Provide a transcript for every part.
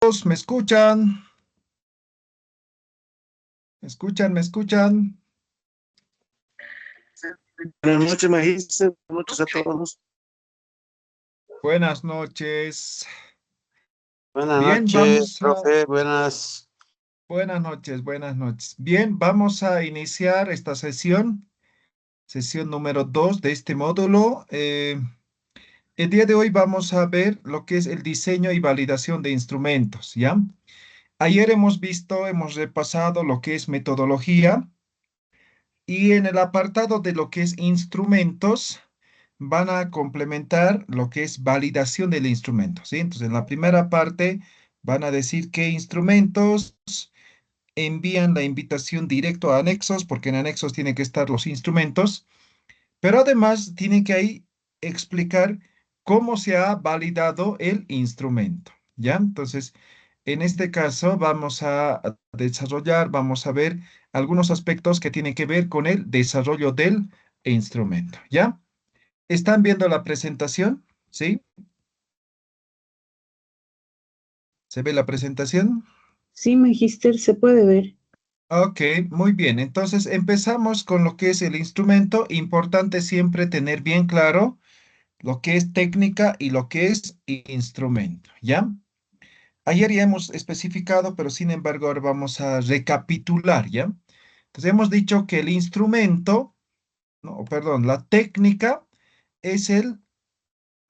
¿Me escuchan? ¿Me escuchan? ¿Me escuchan? Buenas noches, Magíster. Buenas noches a todos. Buenas noches. Buenas Bien, noches, vamos a... profe. Buenas. Buenas noches, buenas noches. Bien, vamos a iniciar esta sesión número 2 de este módulo. El día de hoy vamos a ver lo que es el diseño y validación de instrumentos, ¿ya? Ayer hemos repasado lo que es metodología. Y en el apartado de lo que es instrumentos, van a complementar lo que es validación del instrumento, ¿sí? Entonces, en la primera parte van a decir qué instrumentos envían la invitación directo a anexos, porque en anexos tienen que estar los instrumentos, pero además tienen que ahí explicar cómo se ha validado el instrumento, ¿ya? Entonces, en este caso vamos a desarrollar, vamos a ver algunos aspectos que tienen que ver con el desarrollo del instrumento, ¿ya? ¿Están viendo la presentación? ¿Sí? ¿Se ve la presentación? Sí, Magister, se puede ver. Ok, muy bien. Entonces empezamos con lo que es el instrumento. Importante siempre tener bien claro lo que es técnica y lo que es instrumento, ¿ya? Ayer ya hemos especificado, pero sin embargo ahora vamos a recapitular, ¿ya? Entonces hemos dicho que el instrumento, no, o perdón, la técnica es el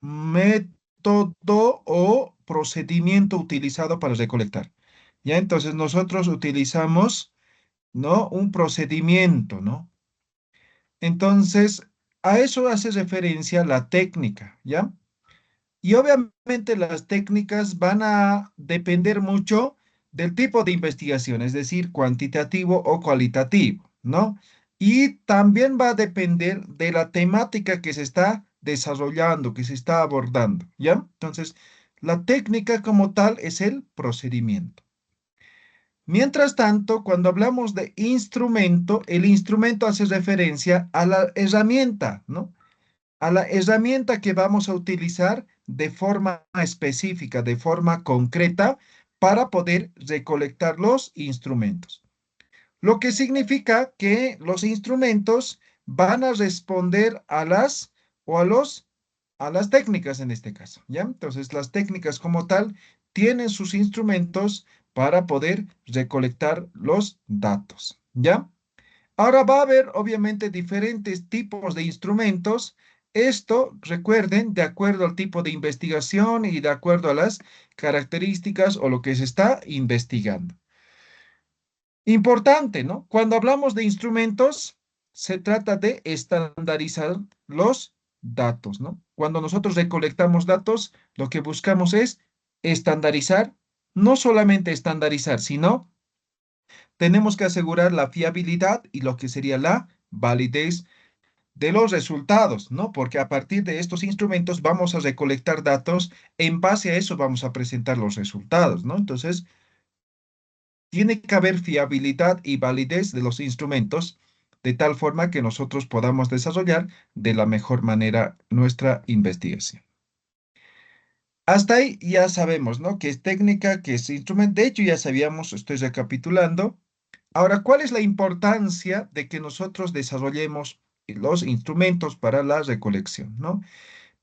método o procedimiento utilizado para recolectar. ¿Ya? Entonces nosotros utilizamos, ¿no? Un procedimiento, ¿no? Entonces, a eso hace referencia la técnica, ¿ya? Y obviamente las técnicas van a depender mucho del tipo de investigación, es decir, cuantitativo o cualitativo, ¿no? Y también va a depender de la temática que se está desarrollando, que se está abordando, ¿ya? Entonces, la técnica como tal es el procedimiento. Mientras tanto, cuando hablamos de instrumento, el instrumento hace referencia a la herramienta, ¿no? A la herramienta que vamos a utilizar de forma específica, de forma concreta, para poder recolectar los instrumentos. Lo que significa que los instrumentos van a responder a las o a las técnicas en este caso, ¿ya? Entonces, las técnicas como tal tienen sus instrumentos para poder recolectar los datos, ¿ya? Ahora va a haber obviamente diferentes tipos de instrumentos. Esto, recuerden, de acuerdo al tipo de investigación y de acuerdo a las características o lo que se está investigando. Importante, ¿no? Cuando hablamos de instrumentos, se trata de estandarizar los datos, ¿no? Cuando nosotros recolectamos datos, lo que buscamos es estandarizar, no solamente estandarizar, sino tenemos que asegurar la fiabilidad y lo que sería la validez de los resultados, ¿no? Porque a partir de estos instrumentos vamos a recolectar datos, en base a eso vamos a presentar los resultados, ¿no? Entonces, tiene que haber fiabilidad y validez de los instrumentos, de tal forma que nosotros podamos desarrollar de la mejor manera nuestra investigación. Hasta ahí ya sabemos, ¿no? ¿Qué es técnica, qué es instrumento? De hecho, ya sabíamos, estoy recapitulando. Ahora, ¿cuál es la importancia de que nosotros desarrollemos los instrumentos para la recolección, ¿no?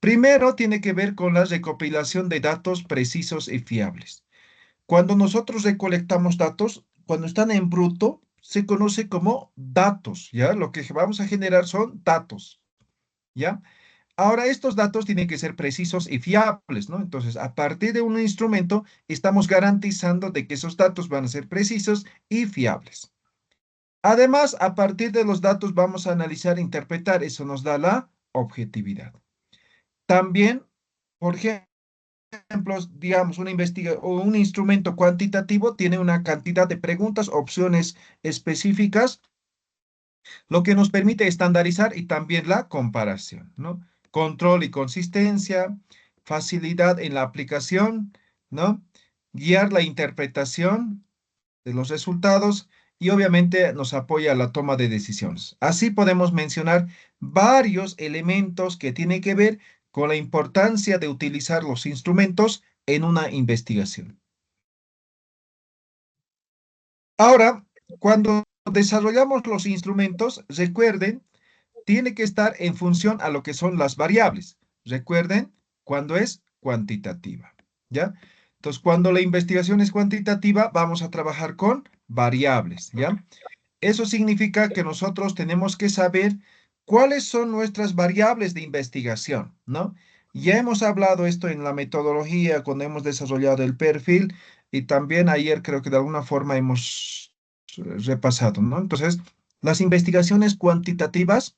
Primero, tiene que ver con la recopilación de datos precisos y fiables. Cuando nosotros recolectamos datos, cuando están en bruto, se conoce como datos, ¿ya? Lo que vamos a generar son datos, ¿ya? Ahora, estos datos tienen que ser precisos y fiables, ¿no? Entonces, a partir de un instrumento, estamos garantizando de que esos datos van a ser precisos y fiables. Además, a partir de los datos vamos a analizar e interpretar. Eso nos da la objetividad. También, por ejemplo, digamos, o un instrumento cuantitativo tiene una cantidad de preguntas, opciones específicas, lo que nos permite estandarizar y también la comparación, ¿no? Control y consistencia, facilidad en la aplicación, ¿no? Guiar la interpretación de los resultados y obviamente nos apoya a la toma de decisiones. Así podemos mencionar varios elementos que tienen que ver con la importancia de utilizar los instrumentos en una investigación. Ahora, cuando desarrollamos los instrumentos, recuerden, tiene que estar en función a lo que son las variables. Recuerden, cuando es cuantitativa, ¿ya? Entonces, cuando la investigación es cuantitativa, vamos a trabajar con variables, ¿ya? Eso significa que nosotros tenemos que saber cuáles son nuestras variables de investigación, ¿no? Ya hemos hablado esto en la metodología cuando hemos desarrollado el perfil y también ayer creo que de alguna forma hemos repasado, ¿no? Entonces, las investigaciones cuantitativas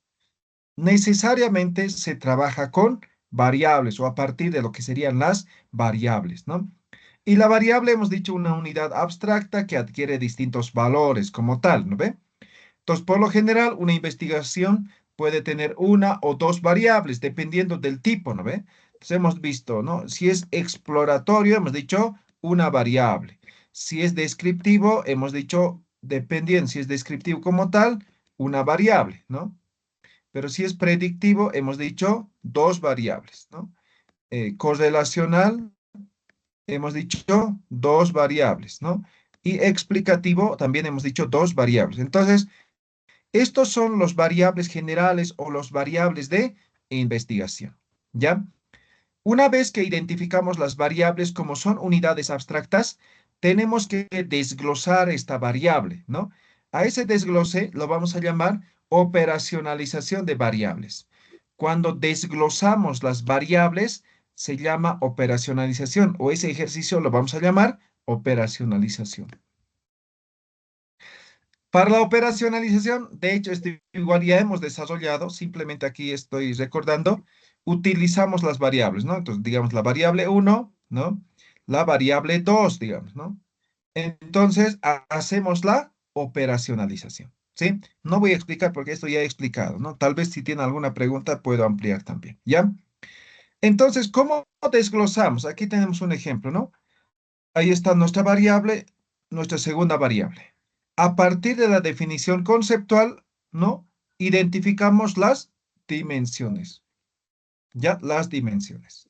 necesariamente se trabaja con variables o a partir de lo que serían las variables, ¿no? Y la variable hemos dicho una unidad abstracta que adquiere distintos valores como tal, ¿no ve? Entonces, por lo general, una investigación puede tener una o dos variables, dependiendo del tipo, ¿no ve? Entonces, hemos visto, ¿no? Si es exploratorio, hemos dicho una variable. Si es descriptivo, hemos dicho, dependiendo, si es descriptivo como tal, una variable, ¿no? Pero si es predictivo, hemos dicho dos variables, ¿no? Correlacional, hemos dicho dos variables, ¿no? Y explicativo, también hemos dicho dos variables. Entonces, estos son los variables generales o los variables de investigación, ¿ya? Una vez que identificamos las variables como son unidades abstractas, tenemos que desglosar esta variable, ¿no? A ese desglose lo vamos a llamar operacionalización de variables. Cuando desglosamos las variables, se llama operacionalización o ese ejercicio lo vamos a llamar operacionalización. Para la operacionalización, de hecho, este igual ya hemos desarrollado, simplemente aquí estoy recordando, utilizamos las variables, ¿no? Entonces, digamos, la variable uno, ¿no? La variable 2, digamos, ¿no? Entonces, hacemos la operacionalización, ¿sí? No voy a explicar porque esto ya he explicado, ¿no? Tal vez si tiene alguna pregunta puedo ampliar también, ¿ya? Entonces, ¿cómo desglosamos? Aquí tenemos un ejemplo, ¿no? Ahí está nuestra variable, nuestra segunda variable. A partir de la definición conceptual, ¿no? Identificamos las dimensiones, ¿ya? Las dimensiones.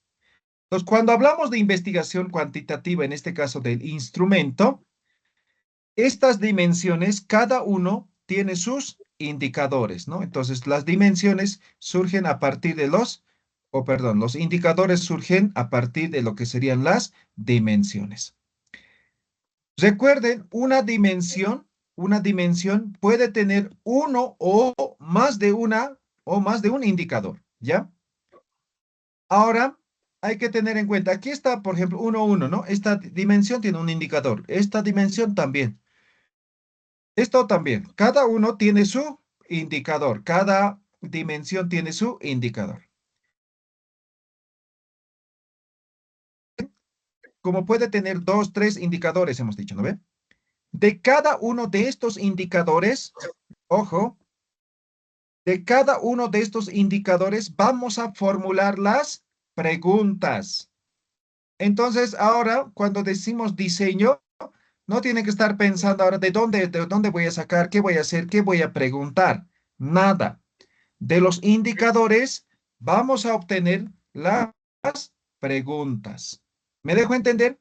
Entonces, cuando hablamos de investigación cuantitativa, en este caso del instrumento, estas dimensiones, cada uno tiene sus indicadores, ¿no? Entonces, las dimensiones surgen a partir de los indicadores surgen a partir de lo que serían las dimensiones. Recuerden, una dimensión puede tener uno o más de un indicador, ¿ya? Ahora, hay que tener en cuenta, aquí está, por ejemplo, 1, 1, ¿no? Esta dimensión tiene un indicador, esta dimensión también, esto también. Cada uno tiene su indicador, cada dimensión tiene su indicador. Como puede tener dos, tres indicadores, hemos dicho, ¿no ve? De cada uno de estos indicadores, ojo, de cada uno de estos indicadores vamos a formular las preguntas. Entonces, ahora, cuando decimos diseño, no tiene que estar pensando ahora de dónde voy a sacar, qué voy a hacer, qué voy a preguntar. Nada. De los indicadores vamos a obtener las preguntas. ¿Me dejo entender?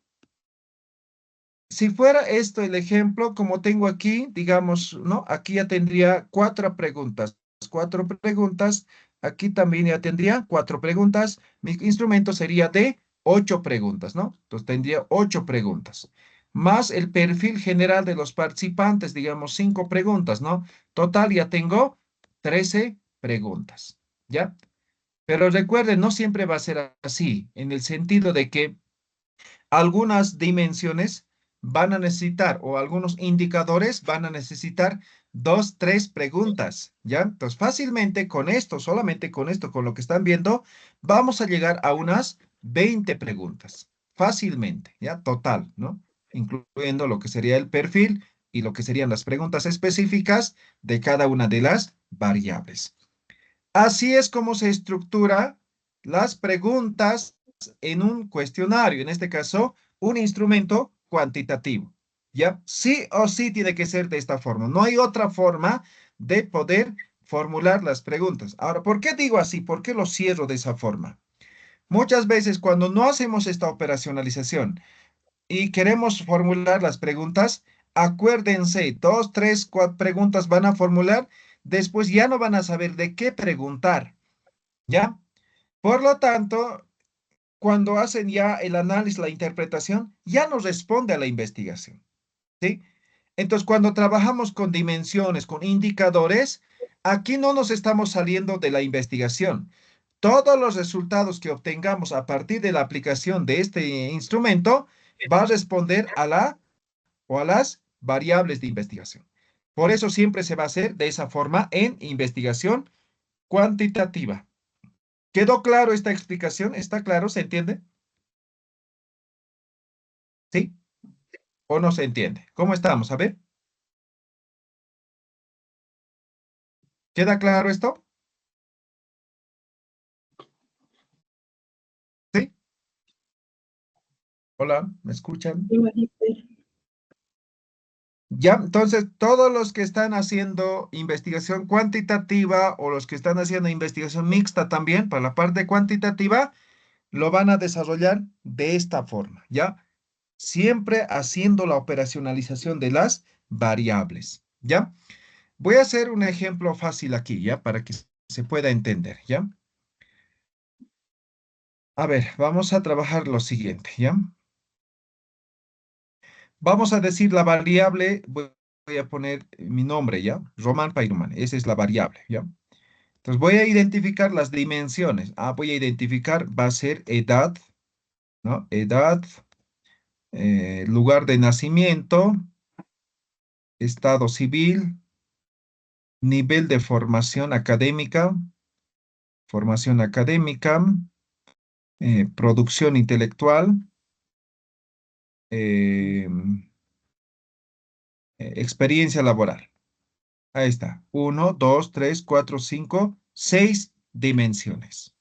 Si fuera esto el ejemplo, como tengo aquí, digamos, ¿no? Aquí ya tendría cuatro preguntas. Cuatro preguntas. Aquí también ya tendría cuatro preguntas. Mi instrumento sería de 8 preguntas, ¿no? Entonces tendría 8 preguntas. Más el perfil general de los participantes, digamos, 5 preguntas, ¿no? Total ya tengo 13 preguntas, ¿ya? Pero recuerden, no siempre va a ser así, en el sentido de que algunas dimensiones van a necesitar o algunos indicadores van a necesitar 2, 3 preguntas, ¿ya? Entonces, fácilmente con esto, solamente con esto, con lo que están viendo, vamos a llegar a unas 20 preguntas, fácilmente, ¿ya? Total, ¿no? Incluyendo lo que sería el perfil y lo que serían las preguntas específicas de cada una de las variables. Así es como se estructura las preguntas en un cuestionario, en este caso, un instrumento cuantitativo. ¿Ya? Sí o sí tiene que ser de esta forma. No hay otra forma de poder formular las preguntas. Ahora, ¿por qué digo así? ¿Por qué lo cierro de esa forma? Muchas veces cuando no hacemos esta operacionalización y queremos formular las preguntas, acuérdense, dos, tres, cuatro preguntas van a formular, después ya no van a saber de qué preguntar, ¿ya? Por lo tanto, cuando hacen ya el análisis, la interpretación, ya no responde a la investigación, ¿sí? Entonces, cuando trabajamos con dimensiones, con indicadores, aquí no nos estamos saliendo de la investigación. Todos los resultados que obtengamos a partir de la aplicación de este instrumento va a responder a la o a las variables de investigación. Por eso siempre se va a hacer de esa forma en investigación cuantitativa. ¿Quedó claro esta explicación? ¿Está claro? ¿Se entiende? ¿Sí? ¿O no se entiende? ¿Cómo estamos? A ver, ¿queda claro esto? ¿Sí? Hola, ¿me escuchan? Sí, magíster. Ya, entonces todos los que están haciendo investigación cuantitativa o los que están haciendo investigación mixta también para la parte cuantitativa, lo van a desarrollar de esta forma, ¿ya? Siempre haciendo la operacionalización de las variables, ¿ya? Voy a hacer un ejemplo fácil aquí, ¿ya? Para que se pueda entender, ¿ya? A ver, vamos a trabajar lo siguiente, ¿ya? Vamos a decir la variable, voy a poner mi nombre, ¿ya? Román Pairuman, esa es la variable, ¿ya? Entonces voy a identificar las dimensiones. Voy a identificar, va a ser edad, ¿no? Edad, lugar de nacimiento, estado civil, nivel de formación académica, producción intelectual, eh, experiencia laboral. Ahí está. Uno, dos, tres, cuatro, cinco, seis dimensiones.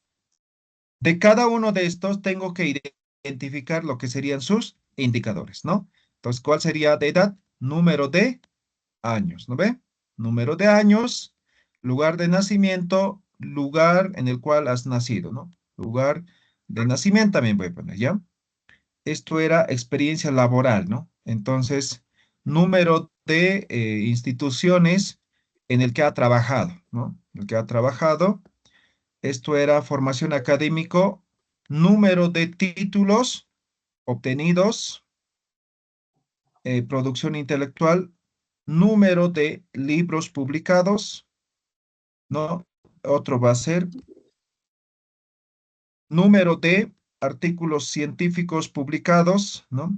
De cada uno de estos tengo que identificar lo que serían sus indicadores, ¿no? Entonces, ¿cuál sería de edad? Número de años, ¿no ve? Número de años, lugar de nacimiento, lugar en el cual has nacido, ¿no? Lugar de nacimiento también voy a poner, ¿ya? Esto era experiencia laboral, ¿no? Entonces, número de instituciones en el que ha trabajado, ¿no? El que ha trabajado. Esto era formación académico, número de títulos obtenidos, producción intelectual, número de libros publicados, ¿no? Otro va a ser número de artículos científicos publicados, ¿no?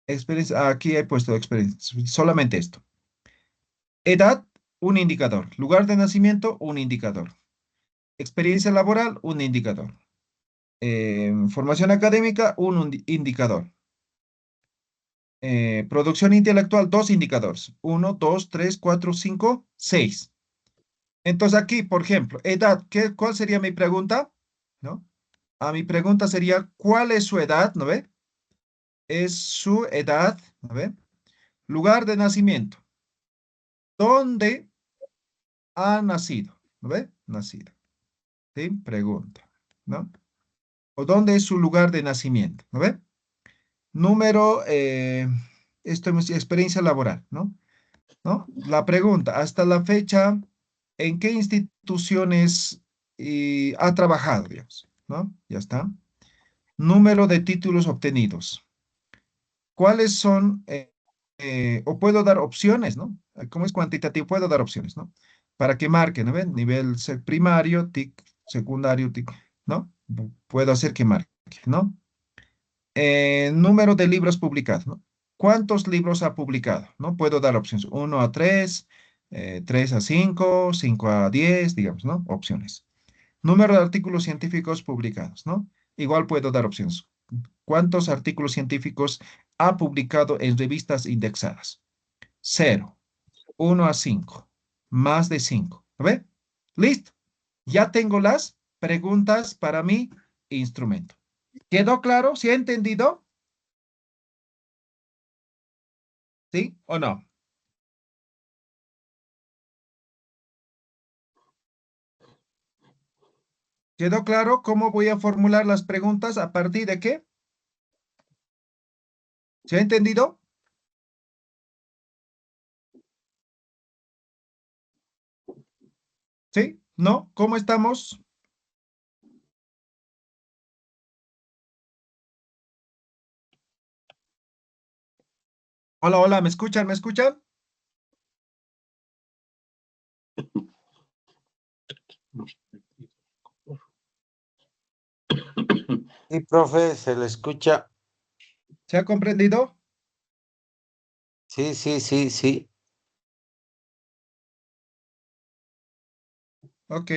Experiencia, aquí he puesto experiencia, solamente esto. Edad, un indicador. Lugar de nacimiento, un indicador. Experiencia laboral, un indicador. Formación académica, un indicador. Producción intelectual, dos indicadores. Uno, dos, tres, cuatro, cinco, seis. Entonces aquí, por ejemplo, edad, ¿cuál sería mi pregunta? ¿No? Mi pregunta sería, ¿cuál es su edad? ¿No ve? Es su edad, ¿no ve? Lugar de nacimiento. ¿Dónde ha nacido? ¿No ve? Nacido. ¿Sí? Pregunta, ¿no? ¿O dónde es su lugar de nacimiento? ¿No ve? Número, esto es experiencia laboral, ¿no? ¿No? La pregunta, hasta la fecha, ¿en qué instituciones ha trabajado, digamos? ¿No? Ya está. Número de títulos obtenidos. ¿Cuáles son, o puedo dar opciones, ¿no? Como es cuantitativo, puedo dar opciones, ¿no? Para que marque, ¿no ven? Nivel primario, TIC, secundario, TIC, ¿no? Puedo hacer que marque, ¿no? Número de libros publicados, ¿no? ¿Cuántos libros ha publicado? ¿No? Puedo dar opciones, 1 a 3, 3 a 5, 5 a 10, digamos, ¿no? Opciones. Número de artículos científicos publicados, ¿no? Igual puedo dar opciones. ¿Cuántos artículos científicos ha publicado en revistas indexadas? Cero, 1 a 5, más de 5. ¿Lo ve? Listo. Ya tengo las preguntas para mi instrumento. ¿Quedó claro? ¿Se ha entendido? ¿Sí o no? ¿Quedó claro cómo voy a formular las preguntas a partir de qué? ¿Se ha entendido? ¿Sí? ¿No? ¿Cómo estamos? Hola, hola, ¿me escuchan? ¿Me escuchan? Sí, profe, se le escucha. ¿Se ha comprendido? Sí, sí, sí, sí. Ok.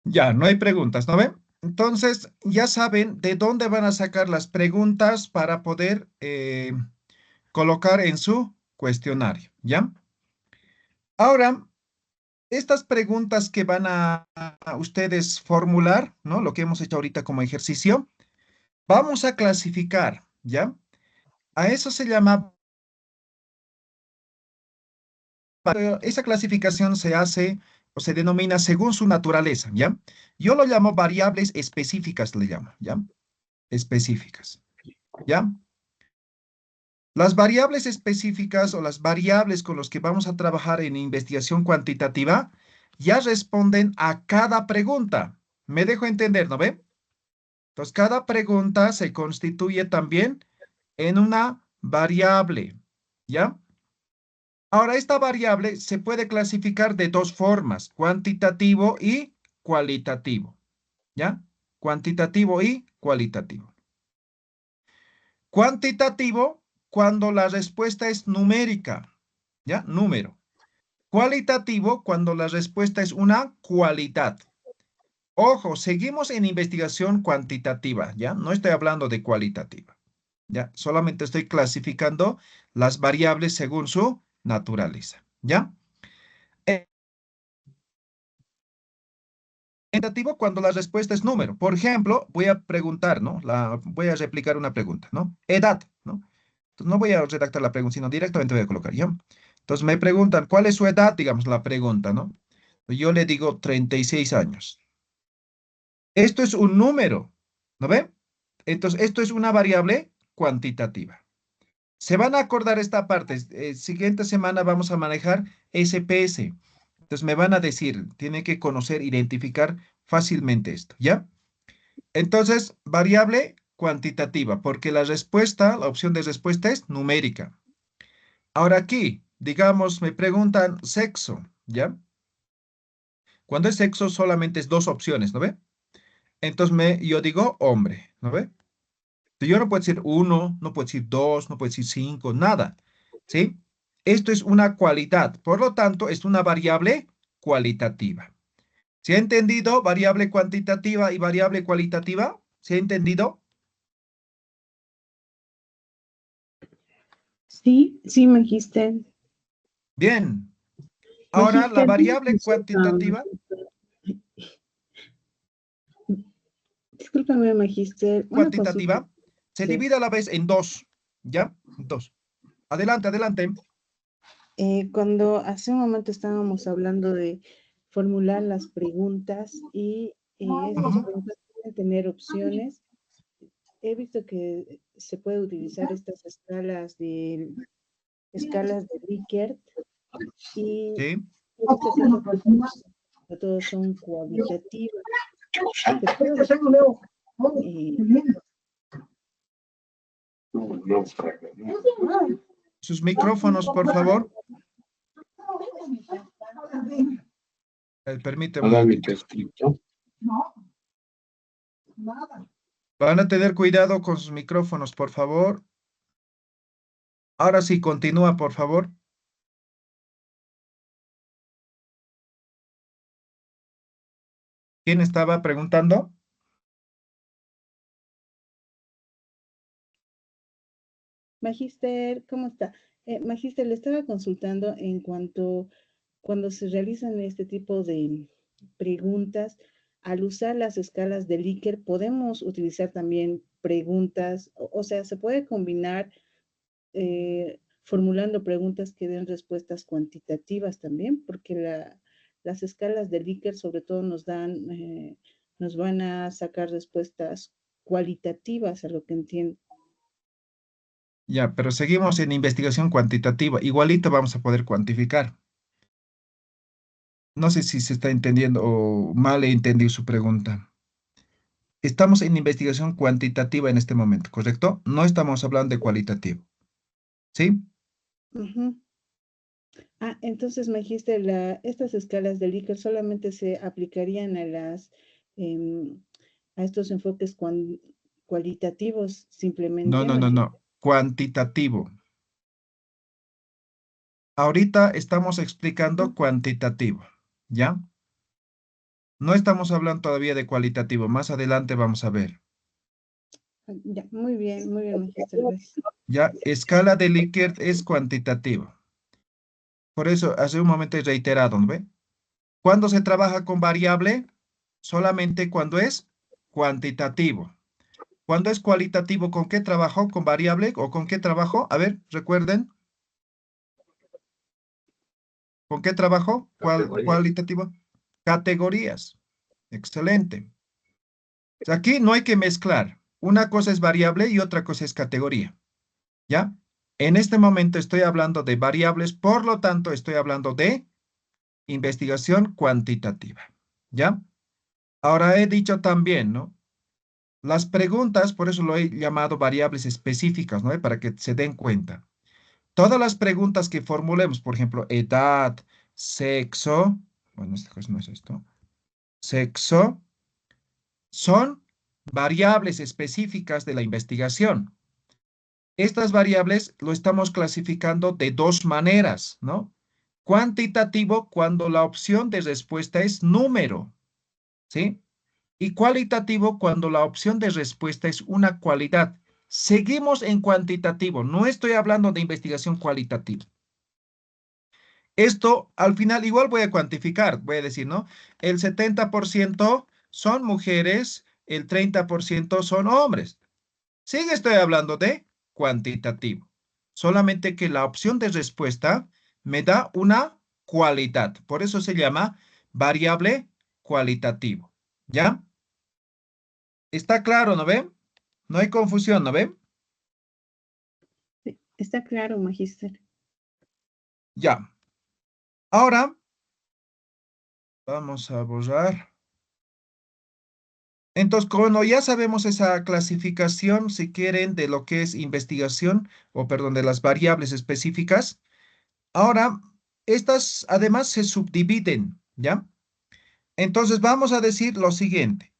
Ya, no hay preguntas, ¿no ven? Entonces, ya saben de dónde van a sacar las preguntas para poder colocar en su cuestionario, ¿ya? Ahora, estas preguntas que van a ustedes formular, ¿no? Lo que hemos hecho ahorita como ejercicio, vamos a clasificar, ¿ya? A eso se llama, esa clasificación se hace o se denomina según su naturaleza, ¿ya? Yo lo llamo variables específicas, le llamo, ¿ya? Específicas, ¿ya? Las variables específicas o las variables con las que vamos a trabajar en investigación cuantitativa ya responden a cada pregunta. Me dejo entender, ¿no ve? Entonces, cada pregunta se constituye también en una variable, ¿ya? Ahora, esta variable se puede clasificar de dos formas, cuantitativo y cualitativo, ¿ya? Cuantitativo y cualitativo. Cuantitativo cuando la respuesta es numérica, ¿ya? Número. Cualitativo cuando la respuesta es una cualidad. Ojo, seguimos en investigación cuantitativa, ¿ya? No estoy hablando de cualitativa, ¿ya? Solamente estoy clasificando las variables según su naturaleza, ¿ya? Cualitativo cuando la respuesta es número. Por ejemplo, voy a preguntar, ¿no? Voy a replicar una pregunta, ¿no? Edad, ¿no? Entonces, no voy a redactar la pregunta, sino directamente voy a colocar, ¿ya? Entonces me preguntan, ¿cuál es su edad? Digamos la pregunta, ¿no? Yo le digo 36 años. Esto es un número, ¿no ve? Entonces, esto es una variable cuantitativa. Se van a acordar esta parte. Siguiente semana vamos a manejar SPS. Entonces, me van a decir, tiene que conocer, identificar fácilmente esto, ¿ya? Entonces, variable cuantitativa, porque la respuesta, la opción de respuesta es numérica. Ahora aquí, digamos, me preguntan sexo, ¿ya? Cuando es sexo solamente es dos opciones, ¿no ve? Entonces yo digo hombre, ¿no ve? Yo no puedo decir uno, no puedo decir dos, no puedo decir cinco, nada, ¿sí? Esto es una cualidad, por lo tanto, es una variable cualitativa. ¿Se ha entendido variable cuantitativa y variable cualitativa? ¿Se ha entendido? Sí, sí, Magister. Bien. Ahora, la Magister, una variable consulta. cuantitativa, Discúlpame, Magister, una consulta. cuantitativa se Sí. divide a la vez en dos, ¿ya? Dos. Adelante, adelante. Cuando hace un momento estábamos hablando de formular las preguntas y estas Ujú. preguntas pueden tener opciones. He visto que se puede utilizar estas escalas de Likert y Sí. he visto que estas respuestas sobre todo son cualitativas. ¿Se puede usar Sus micrófonos, por favor. Permíteme un momentito. Van a tener cuidado con sus micrófonos, por favor. Ahora sí, continúa, por favor. ¿Quién estaba preguntando? Magíster, ¿cómo está? Magíster, le estaba consultando en cuanto cuando se realizan este tipo de preguntas, al usar las escalas de Likert, podemos utilizar también preguntas, o sea, se puede combinar formulando preguntas que den respuestas cuantitativas también, porque las escalas de Likert sobre todo nos van a sacar respuestas cualitativas, a lo que entiendo. Ya, pero seguimos en investigación cuantitativa. Igualito vamos a poder cuantificar. No sé si se está entendiendo o mal he entendido su pregunta. Estamos en investigación cuantitativa en este momento, ¿correcto? No estamos hablando de cualitativo. ¿Sí? Ujú. Ah, entonces me dijiste, estas escalas de Likert solamente se aplicarían em, a estos enfoques cualitativos No, simplemente, no, no, Magíster. no. Cuantitativo. Ahorita estamos explicando cuantitativo, ¿ya? No estamos hablando todavía de cualitativo. Más adelante vamos a ver. Ya, muy bien, Magíster, gracias. Ya, escala de Likert es cuantitativo. Por eso, hace un momento he reiterado, ¿no ve? ¿Cuándo se trabaja con variable? Solamente cuando es cuantitativo. Cuando es cualitativo, ¿con qué trabajo? ¿Con variable o con qué trabajo? A ver, recuerden. ¿Con qué trabajo? Cualitativo. Categorías. Excelente. Aquí no hay que mezclar. Una cosa es variable y otra cosa es categoría. ¿Ya? En este momento estoy hablando de variables, por lo tanto estoy hablando de investigación cuantitativa. ¿Ya? Ahora he dicho también, ¿no? Las preguntas, por eso lo he llamado variables específicas, ¿no? Para que se den cuenta. Todas las preguntas que formulemos, por ejemplo, edad, sexo, bueno, esta cosa no es esto, sexo, son variables específicas de la investigación. Estas variables lo estamos clasificando de dos maneras, ¿no? Cuantitativo cuando la opción de respuesta es número, ¿sí? Y cualitativo cuando la opción de respuesta es una cualidad. Seguimos en cuantitativo, no estoy hablando de investigación cualitativa. Esto al final igual voy a cuantificar, voy a decir, ¿no? El 70% son mujeres, el 30% son hombres. Sí, estoy hablando de cuantitativo. Solamente que la opción de respuesta me da una cualidad. Por eso se llama variable cualitativo. ¿Ya? ¿Está claro, no ven? No hay confusión, ¿no ven? Sí, está claro, Magíster. Ya. Ahora vamos a borrar. Entonces, como ya sabemos esa clasificación, si quieren, de lo que es investigación, o perdón, de las variables específicas, ahora estas además se subdividen, ¿ya? Entonces vamos a decir lo siguiente.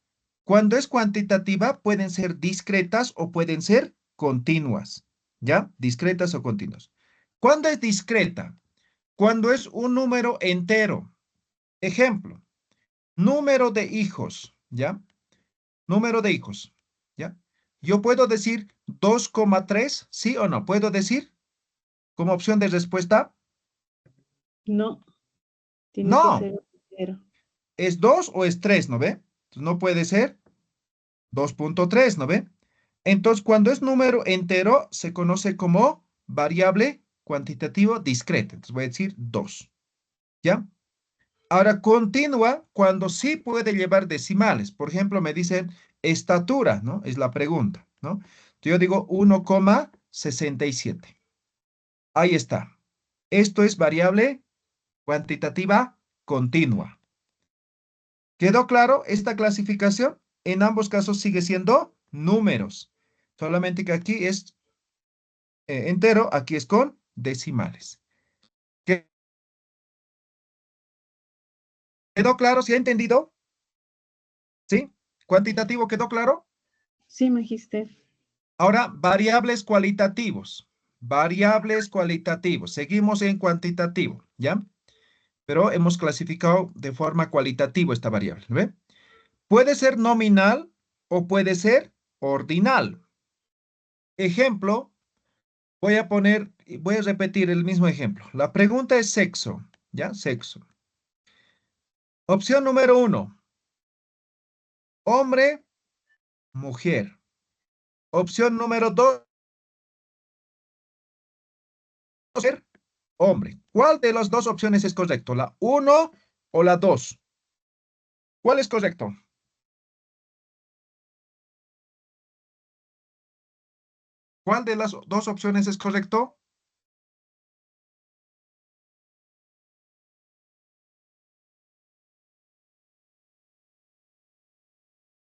Cuando es cuantitativa, pueden ser discretas o pueden ser continuas, ¿ya? Discretas o continuas. ¿Cuándo es discreta? Cuando es un número entero. Ejemplo, número de hijos, ¿ya? Número de hijos, ¿ya? Yo puedo decir 2,3, ¿sí o no? ¿Puedo decir como opción de respuesta? No, tiene que No, ser cero. es 2 o es 3, ¿no ve? Entonces, no puede ser 2,3, ¿no ve? Entonces, cuando es número entero, se conoce como variable cuantitativo discreta. Entonces, voy a decir 2, ¿ya? Ahora, continua cuando sí puede llevar decimales. Por ejemplo, me dicen estatura, ¿no? Es la pregunta, ¿no? Yo digo 1,67. Ahí está. Esto es variable cuantitativa continua. ¿Quedó claro esta clasificación? En ambos casos sigue siendo números. Solamente que aquí es entero, aquí es con decimales. ¿Quedó claro? ¿Se ha entendido? ¿Sí? ¿Cuantitativo quedó claro? Sí, magíster. Ahora, variables cualitativos. Variables cualitativos. Seguimos en cuantitativo, ¿ya? Pero hemos clasificado de forma cualitativa esta variable, ¿ve? Puede ser nominal o puede ser ordinal. Ejemplo, voy a repetir el mismo ejemplo. La pregunta es sexo, ¿ya? Sexo. Opción número 1, hombre, mujer. Opción número 2, mujer, hombre. ¿Cuál de las dos opciones es correcto? ¿La uno o la 2? ¿Cuál es correcto? ¿Cuál de las dos opciones es correcto?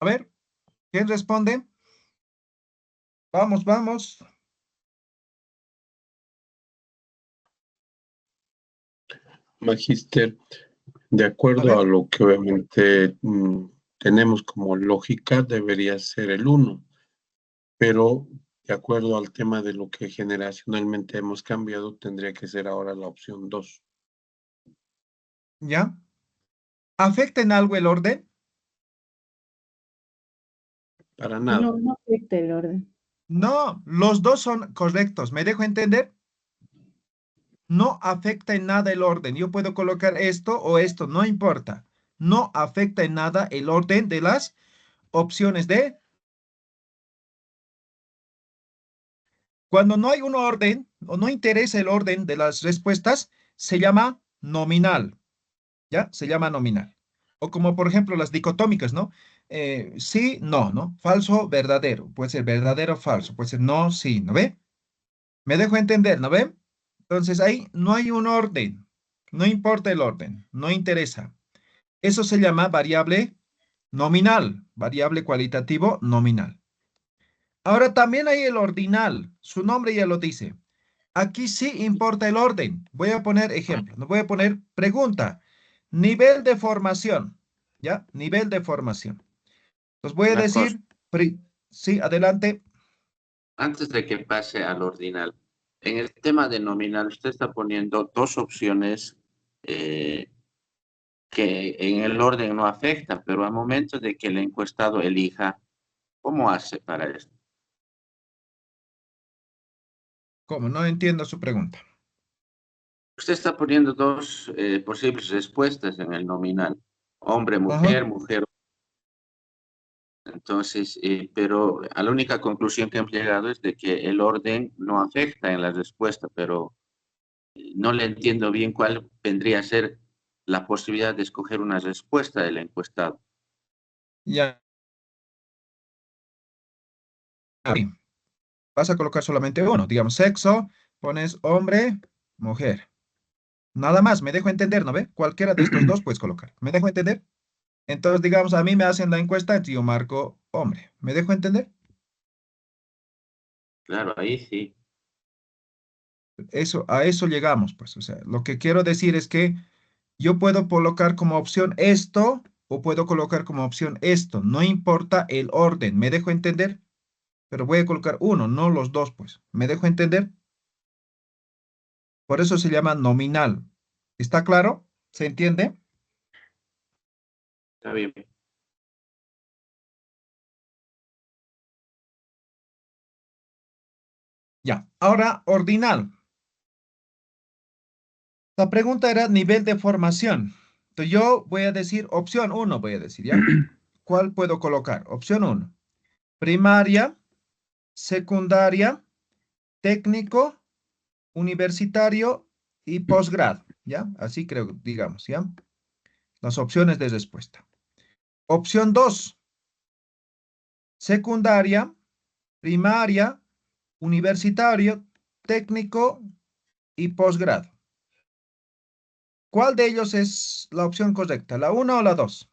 A ver, ¿quién responde? Vamos, vamos. Magíster, de A acuerdo a ver, lo que obviamente tenemos como lógica, debería ser el uno, pero de acuerdo al tema de lo que generacionalmente hemos cambiado, tendría que ser ahora la opción 2. ¿ya? ¿Afecta en algo el orden? Para No, nada. no afecta el orden. No, los dos son correctos. ¿Me dejo entender? No afecta en nada el orden. Yo puedo colocar esto o esto, no importa. No afecta en nada el orden de las opciones de... Cuando no hay un orden o no interesa el orden de las respuestas, se llama nominal, ¿ya? Se llama nominal. O como por ejemplo las dicotómicas, ¿no? Sí, no, ¿no? Falso, verdadero. Puede ser verdadero, falso. Puede ser no, sí, ¿no ve? Me dejo entender, ¿no ve? Entonces ahí no hay un orden. No importa el orden, no interesa. Eso se llama variable nominal, variable cualitativo nominal. Ahora también hay el ordinal, su nombre ya lo dice. Aquí sí importa el orden. Voy a poner ejemplo, no voy a poner pregunta. Nivel de formación, ¿ya? Nivel de formación. Los voy a Una cosa, decir, sí, adelante. antes de que pase al ordinal, en el tema de nominal, usted está poniendo dos opciones eh, que en el orden no afectan, pero al momento de que el encuestado elija, ¿cómo hace para esto? ¿Cómo? No entiendo su pregunta. Usted está poniendo dos posibles respuestas en el nominal, hombre, Ajá. mujer, mujer. Entonces, pero a la única conclusión que hemos llegado es de que el orden no afecta en la respuesta, pero no le entiendo bien cuál vendría a ser la posibilidad de escoger una respuesta del encuestado. Ya. Ahí. Vas a colocar solamente uno, digamos sexo, pones hombre, mujer. Nada más, me dejo entender, ¿no ve? Cualquiera de estos dos puedes colocar. ¿Me dejo entender? Entonces, digamos, a mí me hacen la encuesta, entonces yo marco hombre. ¿Me dejo entender? Claro, ahí sí. Eso, a eso llegamos, pues. O sea, lo que quiero decir es que yo puedo colocar como opción esto o puedo colocar como opción esto. No importa el orden. ¿Me dejo entender? Pero voy a colocar uno, no los dos, pues. ¿Me dejo entender? Por eso se llama nominal. ¿Está claro? ¿Se entiende? Está bien. Ya. Ahora, ordinal. La pregunta era nivel de formación. Entonces yo voy a decir opción uno, voy a decir, ¿ya? ¿Cuál puedo colocar? Opción uno. Primaria, secundaria, técnico, universitario y posgrado, ¿ya? Así creo, digamos, ¿ya? Las opciones de respuesta. Opción 2, secundaria, primaria, universitario, técnico y posgrado. ¿Cuál de ellos es la opción correcta? ¿La 1 o la 2?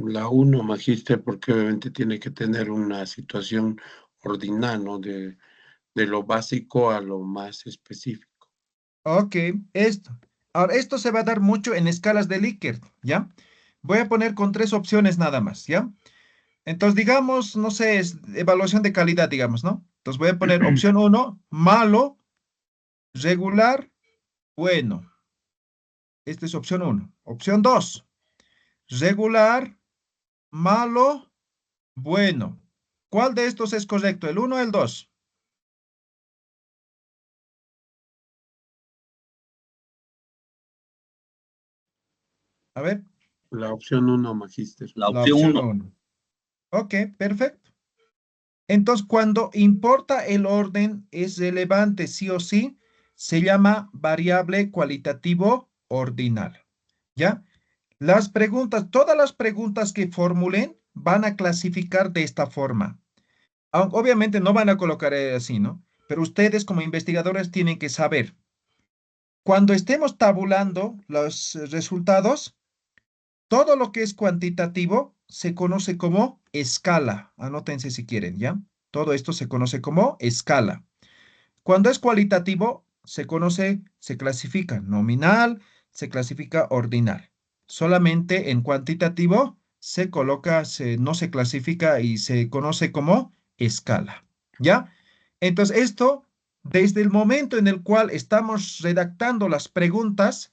La 1, magíster, porque obviamente tiene que tener una situación ordinal, ¿no? De lo básico a lo más específico. Ok, esto. Ahora, esto se va a dar mucho en escalas de Likert, ¿ya? Voy a poner con 3 opciones nada más, ¿ya? Entonces, digamos, no sé, es evaluación de calidad, digamos, ¿no? Entonces voy a poner opción 1, malo, regular, bueno. Esta es opción 1. Opción 2, regular, malo, bueno. ¿Cuál de estos es correcto? ¿El 1 o el 2? A ver, La opción 1, magíster. La la opción opción 1. 1. Ok, perfecto. Entonces, cuando importa el orden es relevante sí o sí, se llama variable cualitativo ordinal. ¿Ya? Las preguntas, todas las preguntas que formulen van a clasificar de esta forma. Obviamente no van a colocar así, ¿no? Pero ustedes como investigadores tienen que saber, cuando estemos tabulando los resultados, todo lo que es cuantitativo se conoce como escala. Anótense si quieren, ¿ya? Todo esto se conoce como escala. Cuando es cualitativo, se clasifica nominal, se clasifica ordinal. Solamente en cuantitativo se coloca, no se clasifica y se conoce como escala. ¿Ya? Entonces, esto, desde el momento en el cual estamos redactando las preguntas,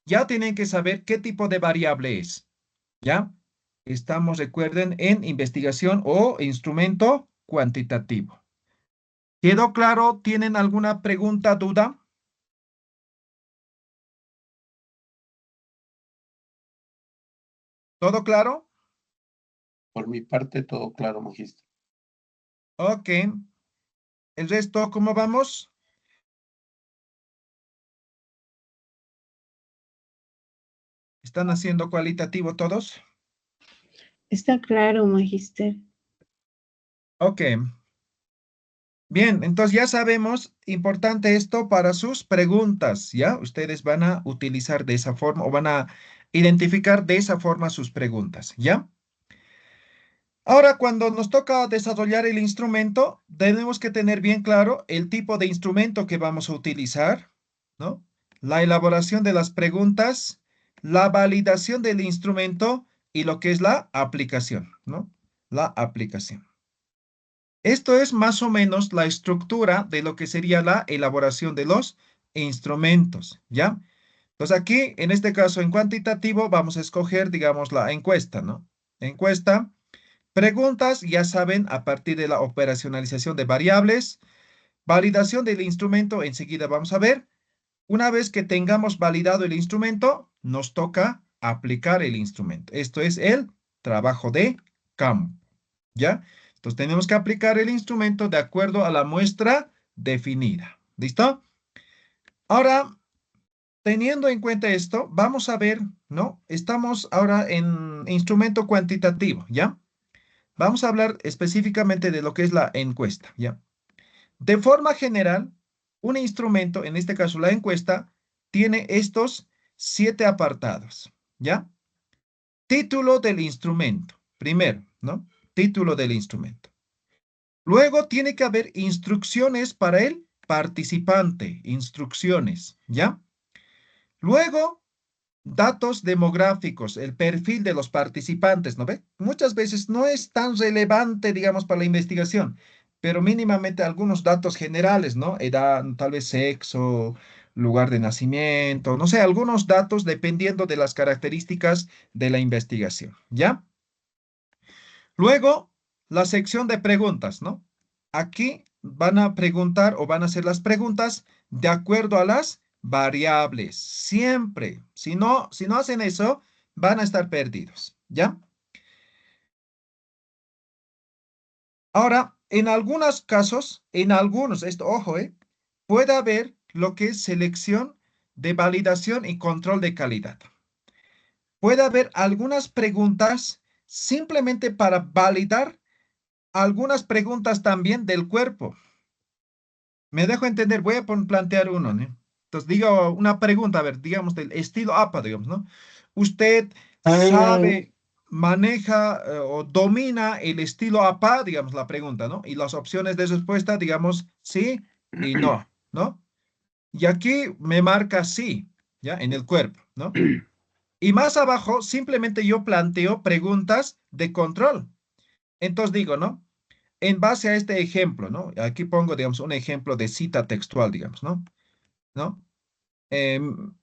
ya tienen que saber qué tipo de variable es. ¿Ya? Estamos, recuerden, en investigación o instrumento cuantitativo. ¿Quedó claro? ¿Tienen alguna pregunta, duda? ¿Todo claro? Por mi parte, todo claro, magíster. Ok. ¿El resto cómo vamos? ¿Están haciendo cualitativo todos? Está claro, magíster. Ok. Bien, entonces ya sabemos, importante esto para sus preguntas, ¿ya? Ustedes van a utilizar de esa forma o van a identificar de esa forma sus preguntas, ¿ya? Ahora, cuando nos toca desarrollar el instrumento, tenemos que tener bien claro el tipo de instrumento que vamos a utilizar, ¿no? La elaboración de las preguntas, la validación del instrumento y lo que es la aplicación, ¿no? La aplicación. Esto es más o menos la estructura de lo que sería la elaboración de los instrumentos, ¿ya? Entonces aquí, en este caso, en cuantitativo, vamos a escoger, digamos, la encuesta, ¿no? Encuesta. Preguntas, ya saben, a partir de la operacionalización de variables. Validación del instrumento, enseguida vamos a ver. Una vez que tengamos validado el instrumento, nos toca aplicar el instrumento. Esto es el trabajo de campo, ¿ya? Entonces tenemos que aplicar el instrumento de acuerdo a la muestra definida. ¿Listo? Ahora, teniendo en cuenta esto, vamos a ver, ¿no? Estamos ahora en instrumento cuantitativo, ¿ya? Vamos a hablar específicamente de lo que es la encuesta, ¿ya? De forma general, un instrumento, en este caso la encuesta, tiene estos 7 apartados, ¿ya? Título del instrumento, primero, ¿no? Título del instrumento. Luego tiene que haber instrucciones para el participante, instrucciones, ¿ya? Luego, datos demográficos, el perfil de los participantes, ¿no ve? Muchas veces no es tan relevante, digamos, para la investigación, pero mínimamente algunos datos generales, ¿no? Edad, tal vez sexo, lugar de nacimiento, no sé, algunos datos dependiendo de las características de la investigación, ¿ya? Luego, la sección de preguntas, ¿no? Aquí van a preguntar o van a hacer las preguntas de acuerdo a las variables. Siempre. Si no hacen eso, van a estar perdidos, ¿ya? Ahora, en algunos casos, esto, ojo, puede haber lo que es selección de validación y control de calidad. Puede haber algunas preguntas simplemente para validar algunas preguntas también del cuerpo. Me dejo entender, voy a plantear uno, ¿no? Entonces digo una pregunta, a ver, digamos del estilo APA, digamos, ¿no? Usted sabe, maneja o domina el estilo APA, digamos, la pregunta, ¿no? Y las opciones de respuesta, digamos, sí y no, ¿no? Y aquí me marca sí, ¿ya? En el cuerpo, ¿no? Y más abajo, simplemente yo planteo preguntas de control. Entonces digo, ¿no? En base a este ejemplo, ¿no? Aquí pongo, digamos, un ejemplo de cita textual, digamos, ¿no? ¿No? Em,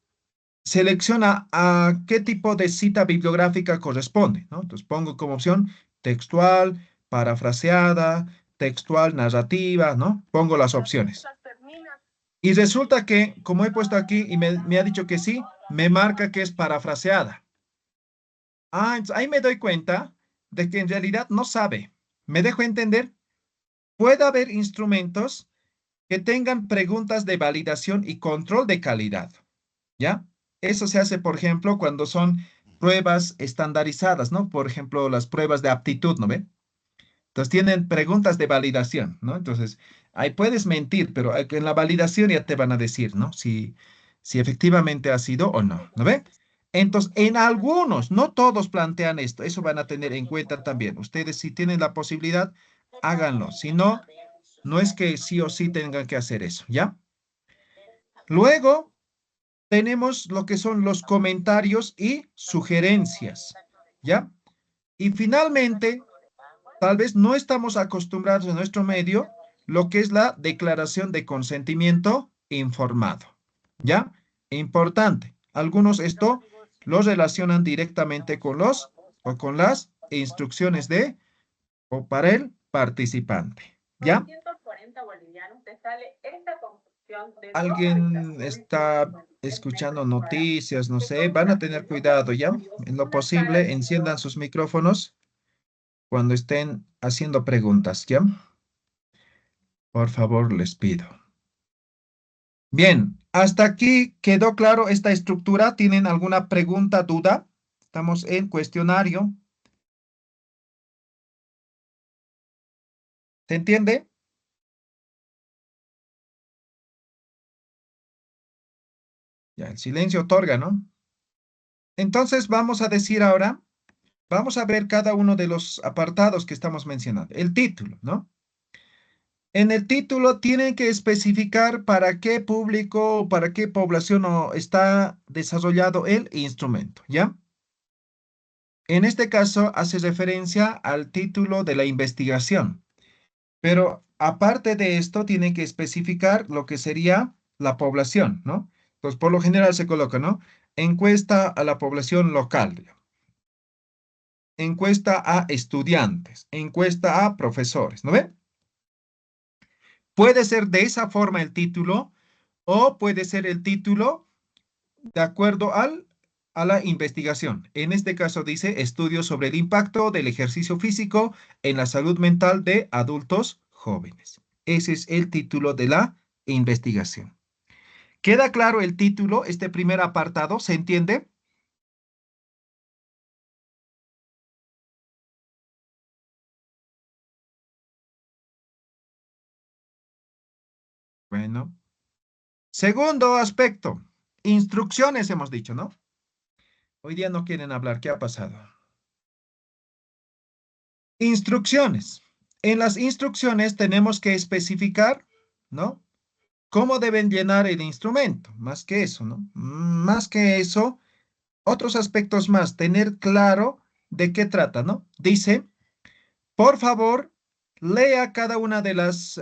Selecciona a qué tipo de cita bibliográfica corresponde, ¿no? Entonces pongo como opción textual, parafraseada, textual, narrativa, ¿no? Pongo las opciones. Y resulta que, como he puesto aquí y me ha dicho que sí, me marca que es parafraseada. Ah, entonces ahí me doy cuenta de que en realidad no sabe. ¿Me dejo entender? Puede haber instrumentos que tengan preguntas de validación y control de calidad, ¿ya? Eso se hace, por ejemplo, cuando son pruebas estandarizadas, ¿no? Por ejemplo, las pruebas de aptitud, ¿no ve? Entonces tienen preguntas de validación, ¿no? Entonces, ahí puedes mentir, pero en la validación ya te van a decir, ¿no? Si efectivamente ha sido o no, ¿no ve? Entonces, en algunos, no todos plantean esto, eso van a tener en cuenta también. Ustedes, si tienen la posibilidad, háganlo. Si no, no es que sí o sí tengan que hacer eso, ¿ya? Luego tenemos lo que son los comentarios y sugerencias, ¿ya? Y finalmente, tal vez no estamos acostumbrados en nuestro medio lo que es la declaración de consentimiento informado, ¿ya? Importante. Algunos esto lo relacionan directamente con los o con las instrucciones de o para el participante, ¿ya? Alguien está escuchando noticias, no sé, van a tener cuidado, ¿ya? En lo posible, enciendan sus micrófonos cuando estén haciendo preguntas, ¿ya? Por favor, les pido. Bien, hasta aquí quedó claro esta estructura. ¿Tienen alguna pregunta, duda? Estamos en cuestionario. ¿Se entiende? Ya, el silencio otorga, ¿no? Entonces vamos a decir ahora, vamos a ver cada uno de los apartados que estamos mencionando. El título, ¿no? En el título tienen que especificar para qué público, para qué población está desarrollado el instrumento, ¿ya? En este caso hace referencia al título de la investigación, pero aparte de esto tienen que especificar lo que sería la población, ¿no? Entonces, por lo general se coloca, ¿no? Encuesta a la población local, digamos. Encuesta a estudiantes, encuesta a profesores, ¿no ve? Puede ser de esa forma el título o puede ser el título de acuerdo a la investigación. En este caso dice estudios sobre el impacto del ejercicio físico en la salud mental de adultos jóvenes. Ese es el título de la investigación. ¿Queda claro el título, este primer apartado? ¿Se entiende? Bueno. Segundo aspecto, instrucciones hemos dicho, ¿no? Hoy día no quieren hablar. ¿Qué ha pasado? Instrucciones. En las instrucciones tenemos que especificar, ¿no? ¿Cómo deben llenar el instrumento? Más que eso, ¿no? Más que eso, otros aspectos más, tener claro de qué trata, ¿no? Dice, por favor, lea cada una de las,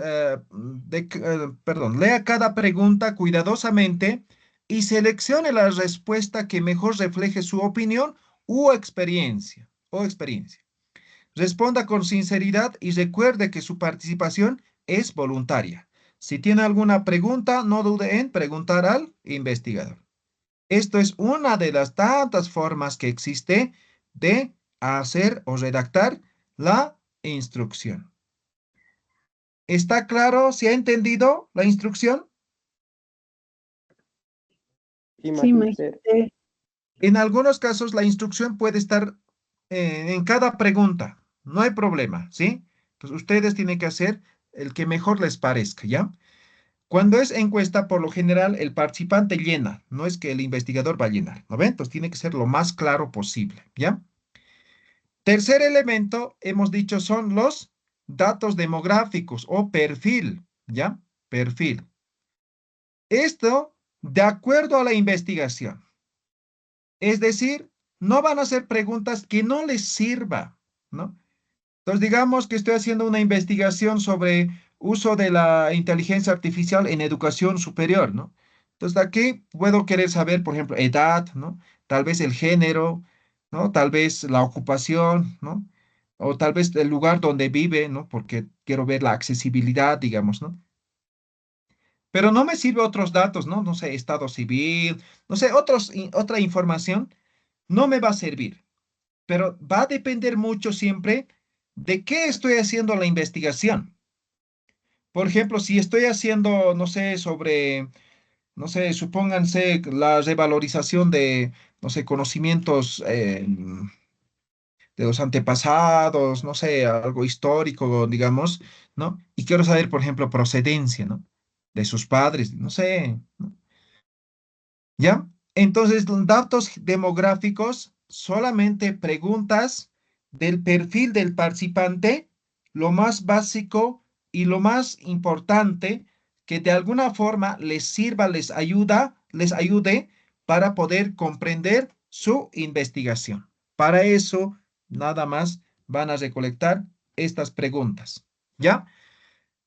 perdón, lea cada pregunta cuidadosamente y seleccione la respuesta que mejor refleje su opinión o experiencia. Responda con sinceridad y recuerde que su participación es voluntaria. Si tiene alguna pregunta, no dude en preguntar al investigador. Esto es una de las tantas formas que existe de hacer o redactar la instrucción. ¿Está claro? ¿Se ha entendido la instrucción? Sí, Sí, magíster. magister. En algunos casos, la instrucción puede estar en cada pregunta. No hay problema, ¿sí? Entonces, ustedes tienen que hacer el que mejor les parezca, ¿ya? Cuando es encuesta, por lo general, el participante llena, no es que el investigador va a llenar, ¿no ven? Entonces, tiene que ser lo más claro posible, ¿ya? Tercer elemento, hemos dicho, son los datos demográficos o perfil, ¿ya? Perfil. Esto de acuerdo a la investigación. Es decir, no van a ser preguntas que no les sirva, ¿no? Entonces, digamos que estoy haciendo una investigación sobre uso de la inteligencia artificial en educación superior, ¿no? Entonces, aquí puedo querer saber, por ejemplo, edad, ¿no? Tal vez el género, ¿no? Tal vez la ocupación, ¿no? O tal vez el lugar donde vive, ¿no? Porque quiero ver la accesibilidad, digamos, ¿no? Pero no me sirve otros datos, ¿no? No sé, estado civil, no sé, otra información no me va a servir, pero va a depender mucho siempre de qué estoy haciendo la investigación. Por ejemplo, si estoy haciendo, no sé, sobre, no sé, supónganse la revalorización de, no sé, conocimientos de los antepasados, no sé, algo histórico, digamos, ¿no? Y quiero saber, por ejemplo, procedencia, ¿no? De sus padres, no sé, ¿no? ¿Ya? Entonces, los datos demográficos, solamente preguntas del perfil del participante, lo más básico y lo más importante, que de alguna forma les sirva, les ayude para poder comprender su investigación. Para eso, nada más van a recolectar estas preguntas. ¿Ya?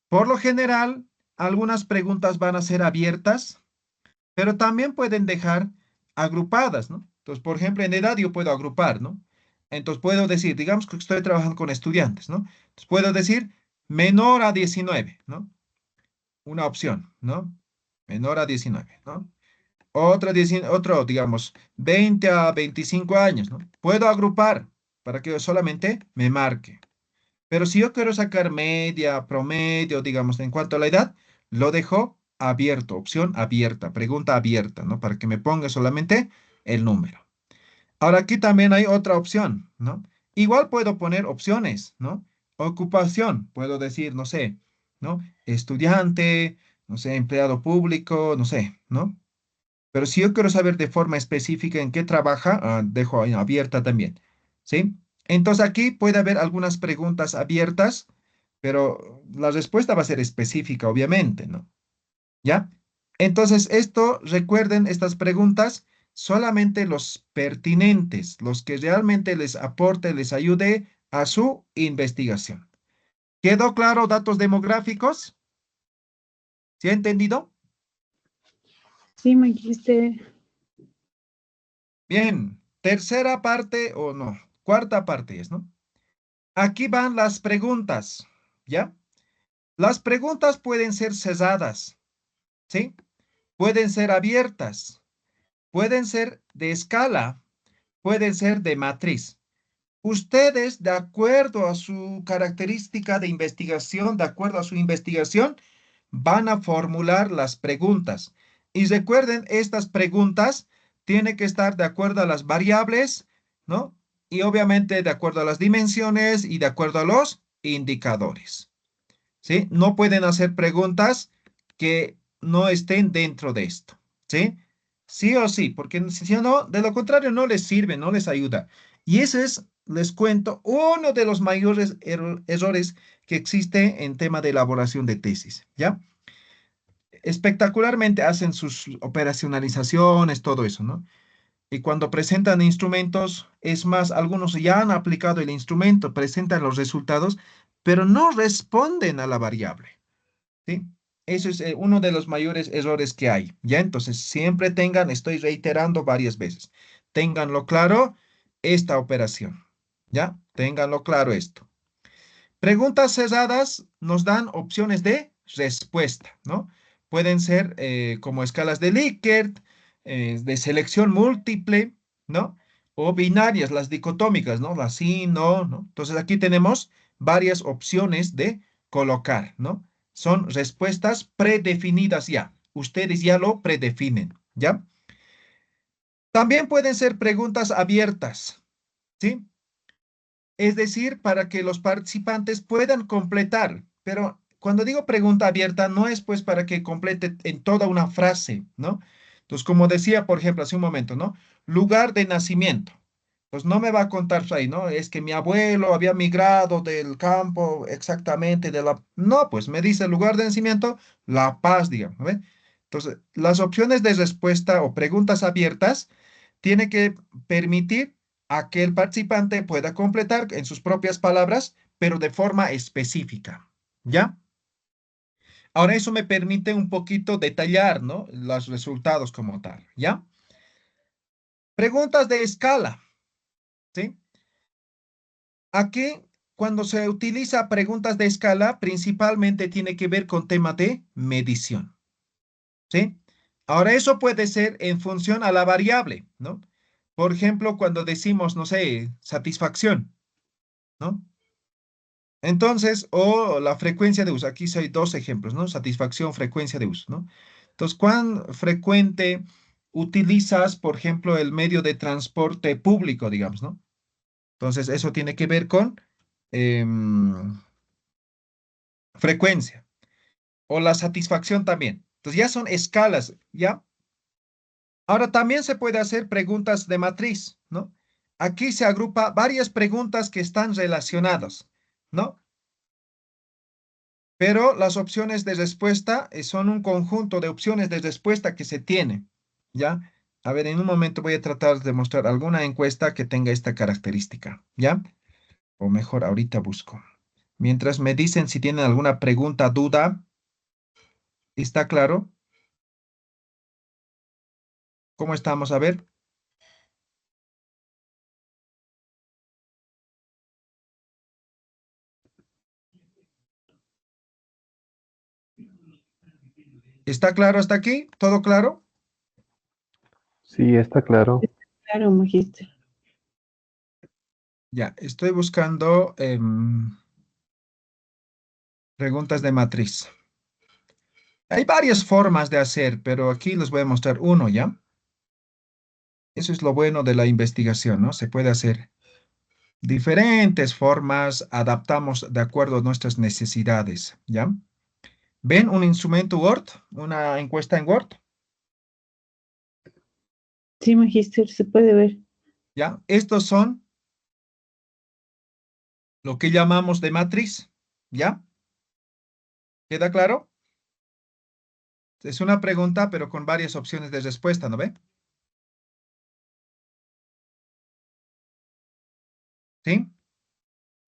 Por lo general, algunas preguntas van a ser abiertas, pero también pueden dejar agrupadas, ¿no? Entonces, por ejemplo, en edad yo puedo agrupar, ¿no? Entonces puedo decir, digamos que estoy trabajando con estudiantes, ¿no? Entonces puedo decir menor a 19, ¿no? Una opción, ¿no? Menor a 19, ¿no? Otro, digamos, 20 a 25 años, ¿no? Puedo agrupar para que yo solamente me marque. Pero si yo quiero sacar media, promedio, digamos, en cuanto a la edad, lo dejo abierto, opción abierta, pregunta abierta, ¿no? Para que me ponga solamente el número. Ahora aquí también hay otra opción, ¿no? Igual puedo poner opciones, ¿no? Ocupación, puedo decir, no sé, ¿no? Estudiante, no sé, empleado público, no sé, ¿no? Pero si yo quiero saber de forma específica en qué trabaja, dejo ahí abierta también, ¿sí? Entonces aquí puede haber algunas preguntas abiertas, pero la respuesta va a ser específica, obviamente, ¿no? ¿Ya? Entonces, esto, recuerden, estas preguntas, solamente los pertinentes, los que realmente les aporte, les ayude a su investigación. ¿Quedó claro datos demográficos? ¿Se ha entendido? Sí, magíster. Bien, tercera parte o no, cuarta parte es, ¿no? Aquí van las preguntas, ¿ya? Las preguntas pueden ser cesadas, ¿sí? Pueden ser abiertas, pueden ser de escala, pueden ser de matriz. Ustedes, de acuerdo a su característica de investigación, de acuerdo a su investigación, van a formular las preguntas. Y recuerden, estas preguntas tienen que estar de acuerdo a las variables, ¿no? Y obviamente de acuerdo a las dimensiones y de acuerdo a los indicadores, ¿sí? No pueden hacer preguntas que no estén dentro de esto, ¿sí? Sí o sí, porque si no, de lo contrario no les sirve, no les ayuda. Y ese es, les cuento, uno de los mayores errores que existe en tema de elaboración de tesis, ¿ya? Espectacularmente hacen sus operacionalizaciones, todo eso, ¿no? Y cuando presentan instrumentos, es más, algunos ya han aplicado el instrumento, presentan los resultados, pero no responden a la variable, ¿sí? Eso es uno de los mayores errores que hay, ¿ya? Entonces, siempre tengan, estoy reiterando varias veces, ténganlo claro esta operación, ¿ya? Ténganlo claro esto. Preguntas cerradas nos dan opciones de respuesta, ¿no? Pueden ser como escalas de Likert, de selección múltiple, ¿no? O binarias, las dicotómicas, ¿no? Las sí, no, ¿no? Entonces aquí tenemos varias opciones de colocar, ¿no? Son respuestas predefinidas ya. Ustedes ya lo predefinen, ¿ya? También pueden ser preguntas abiertas, ¿sí? Es decir, para que los participantes puedan completar. Pero cuando digo pregunta abierta, no es pues para que complete en toda una frase, ¿no? Entonces, como decía, por ejemplo, hace un momento, ¿no? Lugar de nacimiento. Pues no me va a contar ahí, ¿no? Es que mi abuelo había migrado del campo exactamente de la... No, pues me dice el lugar de nacimiento, La Paz, digamos, ¿ve? Entonces, las opciones de respuesta o preguntas abiertas tiene que permitir a que el participante pueda completar en sus propias palabras, pero de forma específica, ¿ya? Ahora eso me permite un poquito detallar, ¿no? Los resultados como tal, ¿ya? Preguntas de escala, ¿sí? Aquí, cuando se utiliza preguntas de escala, principalmente tiene que ver con tema de medición, ¿sí? Ahora, eso puede ser en función a la variable, ¿no? Por ejemplo, cuando decimos, no sé, satisfacción, ¿no? Entonces, o la frecuencia de uso. Aquí hay dos ejemplos, ¿no? Satisfacción, frecuencia de uso, ¿no? Entonces, ¿cuán frecuente utilizas, por ejemplo, el medio de transporte público, digamos, ¿no? Entonces, eso tiene que ver con em, frecuencia o la satisfacción también. Entonces, ya son escalas, ¿ya? Ahora, también se puede hacer preguntas de matriz, ¿no? Aquí se agrupa varias preguntas que están relacionadas, ¿no? Pero las opciones de respuesta son un conjunto de opciones de respuesta que se tiene, ¿ya? A ver, en un momento voy a tratar de mostrar alguna encuesta que tenga esta característica, ¿ya? O mejor, ahorita busco. Mientras me dicen si tienen alguna pregunta, duda, ¿está claro? ¿Cómo estamos? A ver, ¿está claro hasta aquí? ¿Todo claro? Sí, está claro. Claro, magíster. Ya, estoy buscando preguntas de matriz. Hay varias formas de hacer, pero aquí les voy a mostrar uno, ¿ya? Eso es lo bueno de la investigación, ¿no? Se puede hacer diferentes formas, adaptamos de acuerdo a nuestras necesidades, ¿ya? ¿Ven un instrumento Word? ¿Una encuesta en Word? Sí, magíster, se puede ver. ¿Ya? Estos son lo que llamamos de matriz, ¿ya? ¿Queda claro? Es una pregunta, pero con varias opciones de respuesta, ¿no ve? ¿Sí?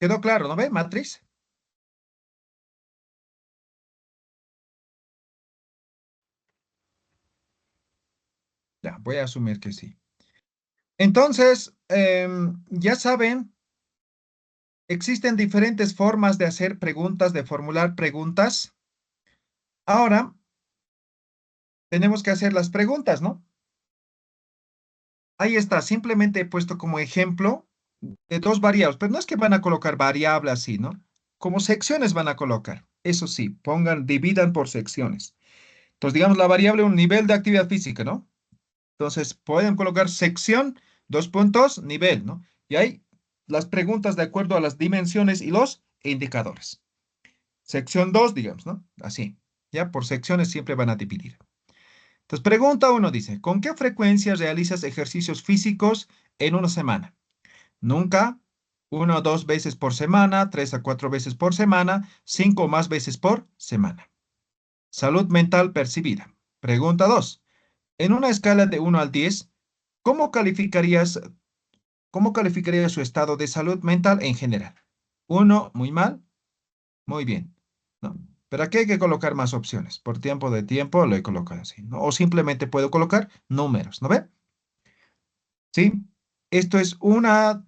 ¿Quedó claro, no ve? Matriz. Ya, voy a asumir que sí. Entonces, ya saben, existen diferentes formas de hacer preguntas, de formular preguntas. Ahora, tenemos que hacer las preguntas, ¿no? Ahí está, simplemente he puesto como ejemplo de dos variables, pero no es que van a colocar variables así, ¿no? Como secciones van a colocar. Eso sí, pongan, dividan por secciones. Entonces, digamos, la variable un nivel de actividad física, ¿no? Entonces, pueden colocar sección, dos puntos, nivel, ¿no? Y ahí las preguntas de acuerdo a las dimensiones y los indicadores. Sección 2, digamos, ¿no? Así. Ya por secciones siempre van a dividir. Entonces, pregunta uno dice, ¿con qué frecuencia realizas ejercicios físicos en una semana? Nunca, 1 o 2 veces por semana, 3 a 4 veces por semana, 5 o más veces por semana. Salud mental percibida. Pregunta 2. En una escala de 1 al 10, ¿cómo calificarías, cómo calificarías su estado de salud mental en general? 1, muy mal, muy bien. ¿No? Pero aquí hay que colocar más opciones. Por tiempo de tiempo lo he colocado así, ¿no? O simplemente puedo colocar números, ¿no ve? ¿Sí? Esto es una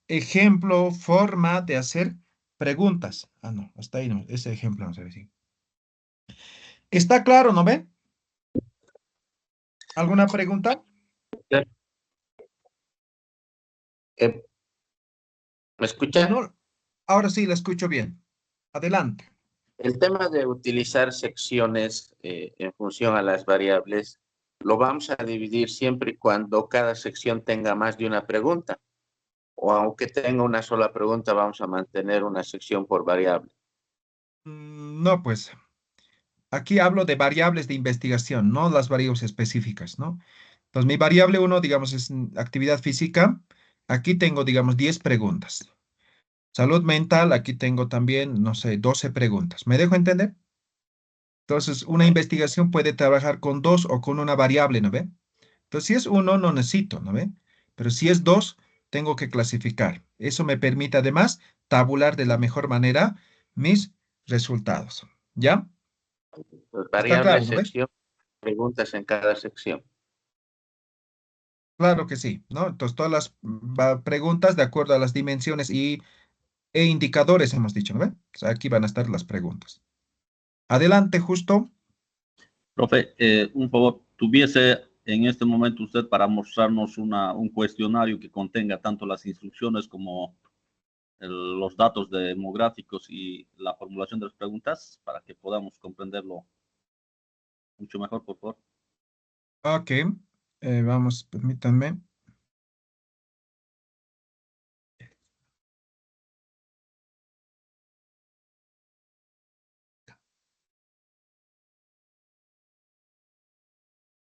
ejemplo, forma de hacer preguntas. Ah, no, hasta ahí no, ese ejemplo no se ve así. ¿Está claro, no ve? ¿Alguna pregunta? Eh, ¿Me escucha? No, ahora sí la escucho bien. Adelante. El tema de utilizar secciones en función a las variables, lo vamos a dividir siempre y cuando cada sección tenga más de una pregunta. O aunque tenga una sola pregunta, vamos a mantener una sección por variable. No, pues aquí hablo de variables de investigación, no las variables específicas, ¿no? Entonces, mi variable uno, digamos, es actividad física. Aquí tengo, digamos, 10 preguntas. Salud mental, aquí tengo también, no sé, 12 preguntas. ¿Me dejo entender? Entonces, una investigación puede trabajar con dos o con una variable, ¿no ve? Entonces, si es uno, no necesito, ¿no ve? Pero si es dos, tengo que clasificar. Eso me permite además tabular de la mejor manera mis resultados. ¿Ya? Pues ¿Está variable claro, no ve? sección, preguntas en cada sección. Claro que sí, ¿no? Entonces, todas las preguntas de acuerdo a las dimensiones e indicadores hemos dicho, ¿no ve? O sea, aquí van a estar las preguntas. Adelante, justo. Profe, un favor, ¿tuviese en este momento usted para mostrarnos un cuestionario que contenga tanto las instrucciones como los datos demográficos y la formulación de las preguntas para que podamos comprenderlo mucho mejor, por favor? Ok, vamos, permítanme.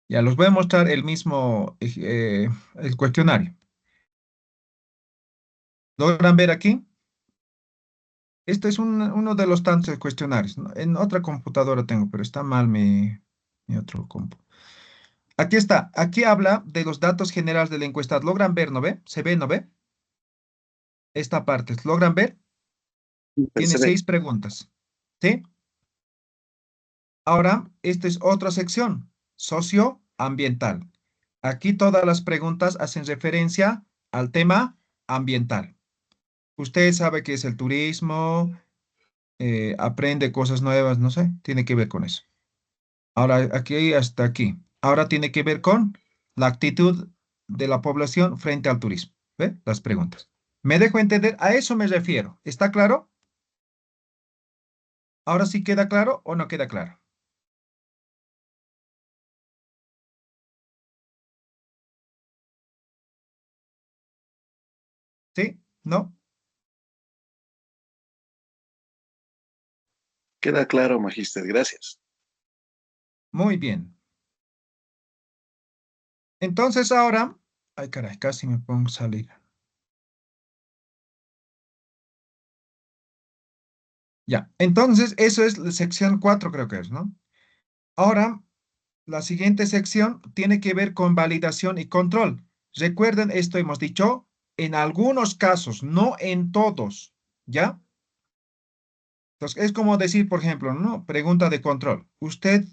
Ya los voy a mostrar el mismo, el cuestionario. ¿Logran ver aquí? Este es uno de los tantos cuestionarios, ¿no? En otra computadora tengo, pero está mal mi otro compu. Aquí está. Aquí habla de los datos generales de la encuesta. ¿Logran ver, no ve? ¿Se ve, no ve? Esta parte. ¿Logran ver? Tiene Se ve. 6 preguntas. ¿Sí? Ahora, esta es otra sección, socioambiental. Aquí todas las preguntas hacen referencia al tema ambiental. Usted sabe qué es el turismo, aprende cosas nuevas, no sé, tiene que ver con eso. Ahora, aquí hasta aquí. Ahora tiene que ver con la actitud de la población frente al turismo. ¿Ve? Las preguntas. ¿Me dejo entender? A eso me refiero. ¿Está claro? ¿Ahora sí queda claro o no queda claro? ¿Sí? ¿No? Queda claro, magíster, gracias. Muy bien. Entonces ahora, ay caray, casi me pongo a salir. Ya, entonces eso es la sección 4 creo que es, ¿no? Ahora, la siguiente sección tiene que ver con validación y control. Recuerden, esto hemos dicho, en algunos casos, no en todos, ¿ya? Entonces, es como decir, por ejemplo, ¿no? Pregunta de control. Usted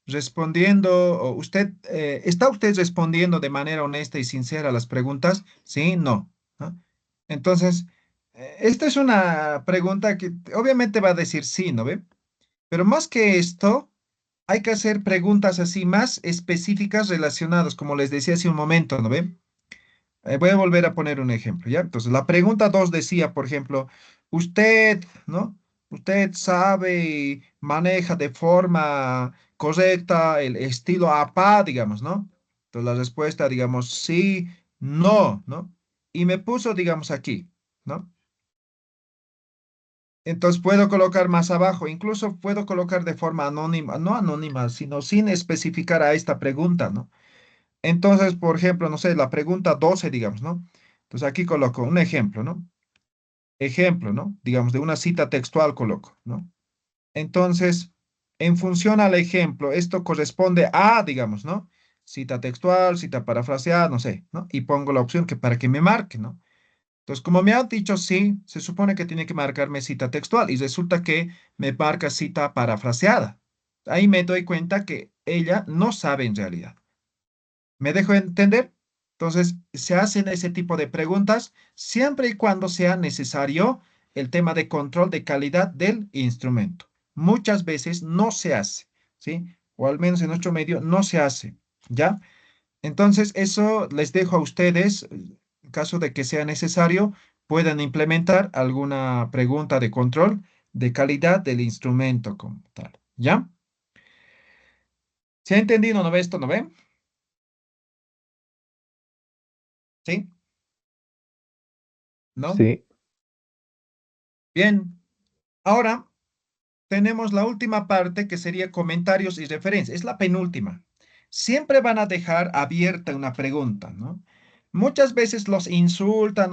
respondiendo, o usted, ¿está usted respondiendo de manera honesta y sincera a las preguntas? Sí, no. ¿No? Entonces, esta es una pregunta que obviamente va a decir sí, ¿no ve? Pero más que esto, hay que hacer preguntas así más específicas relacionadas, como les decía hace un momento, ¿no ve? Voy a volver a poner un ejemplo, ¿ya? Entonces, la pregunta 2 decía, por ejemplo, usted, ¿no? Usted sabe y maneja de forma correcta el estilo APA, digamos, ¿no? Entonces, la respuesta, digamos, sí, no, ¿no? Y me puso, digamos, aquí, ¿no? Entonces puedo colocar más abajo, incluso puedo colocar de forma anónima, no anónima, sino sin especificar a esta pregunta, ¿no? Entonces, por ejemplo, no sé, la pregunta 12 digamos, ¿no? Entonces aquí coloco un ejemplo, ¿no? Ejemplo, ¿no? Digamos, de una cita textual coloco, ¿no? Entonces, en función al ejemplo, esto corresponde a, digamos, ¿no? Cita textual, cita parafraseada, no sé, ¿no? Y pongo la opción que para que me marque, ¿no? Entonces, como me han dicho sí, se supone que tiene que marcarme cita textual y resulta que me marca cita parafraseada. Ahí me doy cuenta que ella no sabe en realidad. ¿Me dejo entender? Entonces, se hacen ese tipo de preguntas siempre y cuando sea necesario el tema de control de calidad del instrumento. Muchas veces no se hace, ¿sí? O al menos en nuestro medio no se hace, ¿ya? Entonces, eso les dejo a ustedes, en caso de que sea necesario, puedan implementar alguna pregunta de control de calidad del instrumento como tal, ¿ya? ¿Se ha entendido, no ve esto, no ve? ¿Sí? ¿No? Sí, Bien. Ahora tenemos la última parte que sería comentarios y referencias. Es la penúltima. Siempre van a dejar abierta una pregunta, ¿no? Muchas veces los insultan,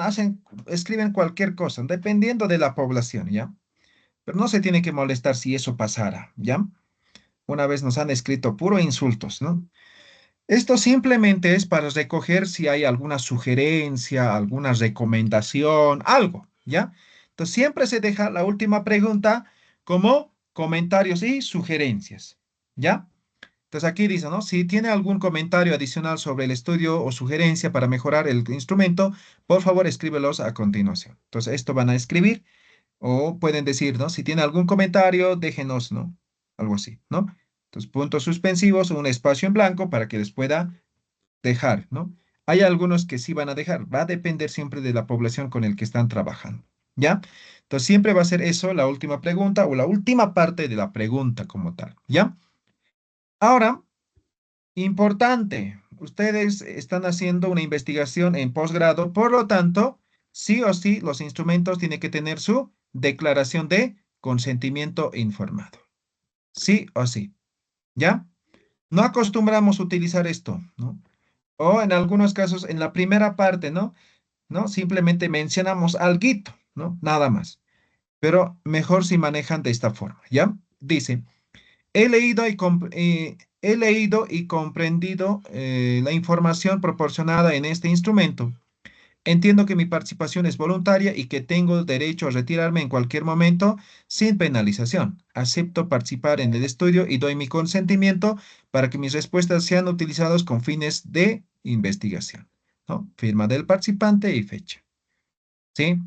escriben cualquier cosa, dependiendo de la población, ¿ya? Pero no se tiene que molestar si eso pasara, ¿ya? Una vez nos han escrito puro insultos, ¿no? Esto simplemente es para recoger si hay alguna sugerencia, alguna recomendación, algo, ¿ya? Entonces siempre se deja la última pregunta como comentarios y sugerencias, ¿ya? Entonces aquí dice, ¿no? Si tiene algún comentario adicional sobre el estudio o sugerencia para mejorar el instrumento, por favor escríbelos a continuación. Entonces esto van a escribir o pueden decir, ¿no? Si tiene algún comentario, déjenos, ¿no? Algo así, ¿no? Entonces puntos suspensivos o un espacio en blanco para que les pueda dejar, ¿no? Hay algunos que sí van a dejar, va a depender siempre de la población con el que están trabajando, ¿ya? Entonces siempre va a ser eso la última pregunta o la última parte de la pregunta como tal, ¿ya? Ahora, importante, ustedes están haciendo una investigación en posgrado, por lo tanto, sí o sí, los instrumentos tienen que tener su declaración de consentimiento informado. Sí o sí, ¿ya? No acostumbramos a utilizar esto, ¿no? O en algunos casos, en la primera parte, ¿no? ¿No? Simplemente mencionamos alguito, ¿no? Nada más. Pero mejor si manejan de esta forma, ¿ya? Dice, he leído y comprendido la información proporcionada en este instrumento. Entiendo que mi participación es voluntaria y que tengo derecho a retirarme en cualquier momento sin penalización. Acepto participar en el estudio y doy mi consentimiento para que mis respuestas sean utilizadas con fines de investigación, ¿no? Firma del participante y fecha. ¿Sí?